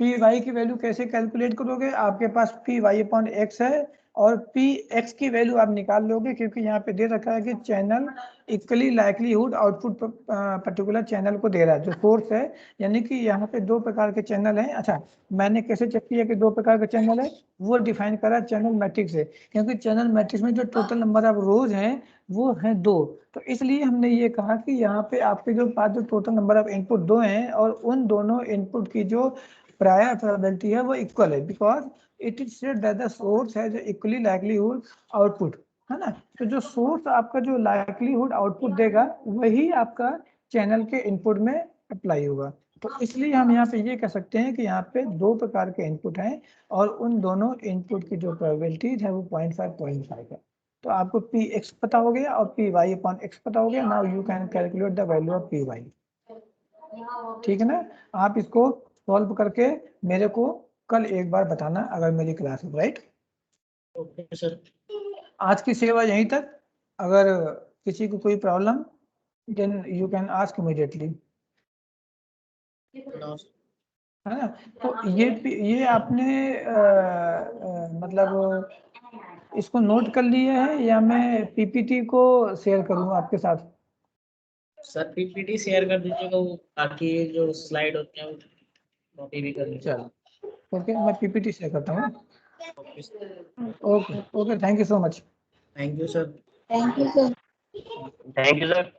Py की वैल्यू कैसे कैलकुलेट करोगे? आपके पास Py अपॉन x है और Px की वैल्यू आप निकाल लोगे, क्योंकि यहाँ पे दे रखा है कि channel equally likelihood output particular channel को दे रहा है जो सोर्स है, यानी कि यहाँ पे 2 प्रकार के चैनल हैं। अच्छा, मैंने कैसे चेक किया कि 2 प्रकार के चैनल है? वो डिफाइन करा चैनल मैट्रिक्स है, क्योंकि चैनल मैट्रिक्स में जो टोटल नंबर ऑफ रोज हैं वो है 2। तो इसलिए हमने ये कहा कि यहाँ पे आपके जो पास जो टोटल नंबर ऑफ इनपुट 2 हैं और उन दोनों इनपुट की जो प्रायर प्रोबेबिलिटी है वो इक्वल है, because it is said that the source has equally likelihood output, है ना। तो जो सोर्स आपका जो लाइकलीहुड आउटपुट देगा वही आपका चैनल के इनपुट में अप्लाई होगा। तो इसलिए हम यहाँ पे ये कह सकते हैं कि यहाँ पे 2 प्रकार के इनपुट हैं और उन दोनों इनपुट की जो प्रोबेबिलिटीज है वो 0.5 है। तो आपको Px पता हो गया और Py अपॉन x पता हो गया। Now you can calculate the value of Py, ठीक है ना। आप इसको सॉल्व करके मेरे को कल एक बार बताना अगर मेरी क्लास हो, राइट? Okay sir. आज की सेवा यहीं तक। अगर किसी को कोई problem then you can ask immediately, है ना? तो ये आपने मतलब इसको नोट कर लिए है या मैं पीपीटी को शेयर करूं आपके साथ? सर पीपीटी शेयर कर दीजिएगा, वो बाकी जो स्लाइड होते हैं वो कॉपी भी कर लीजिए। चलो ओके, मैं पीपीटी शेयर करता हूँ। Okay sir. Okay okay, thank you so much. Thank you sir. Thank you sir. Thank you sir.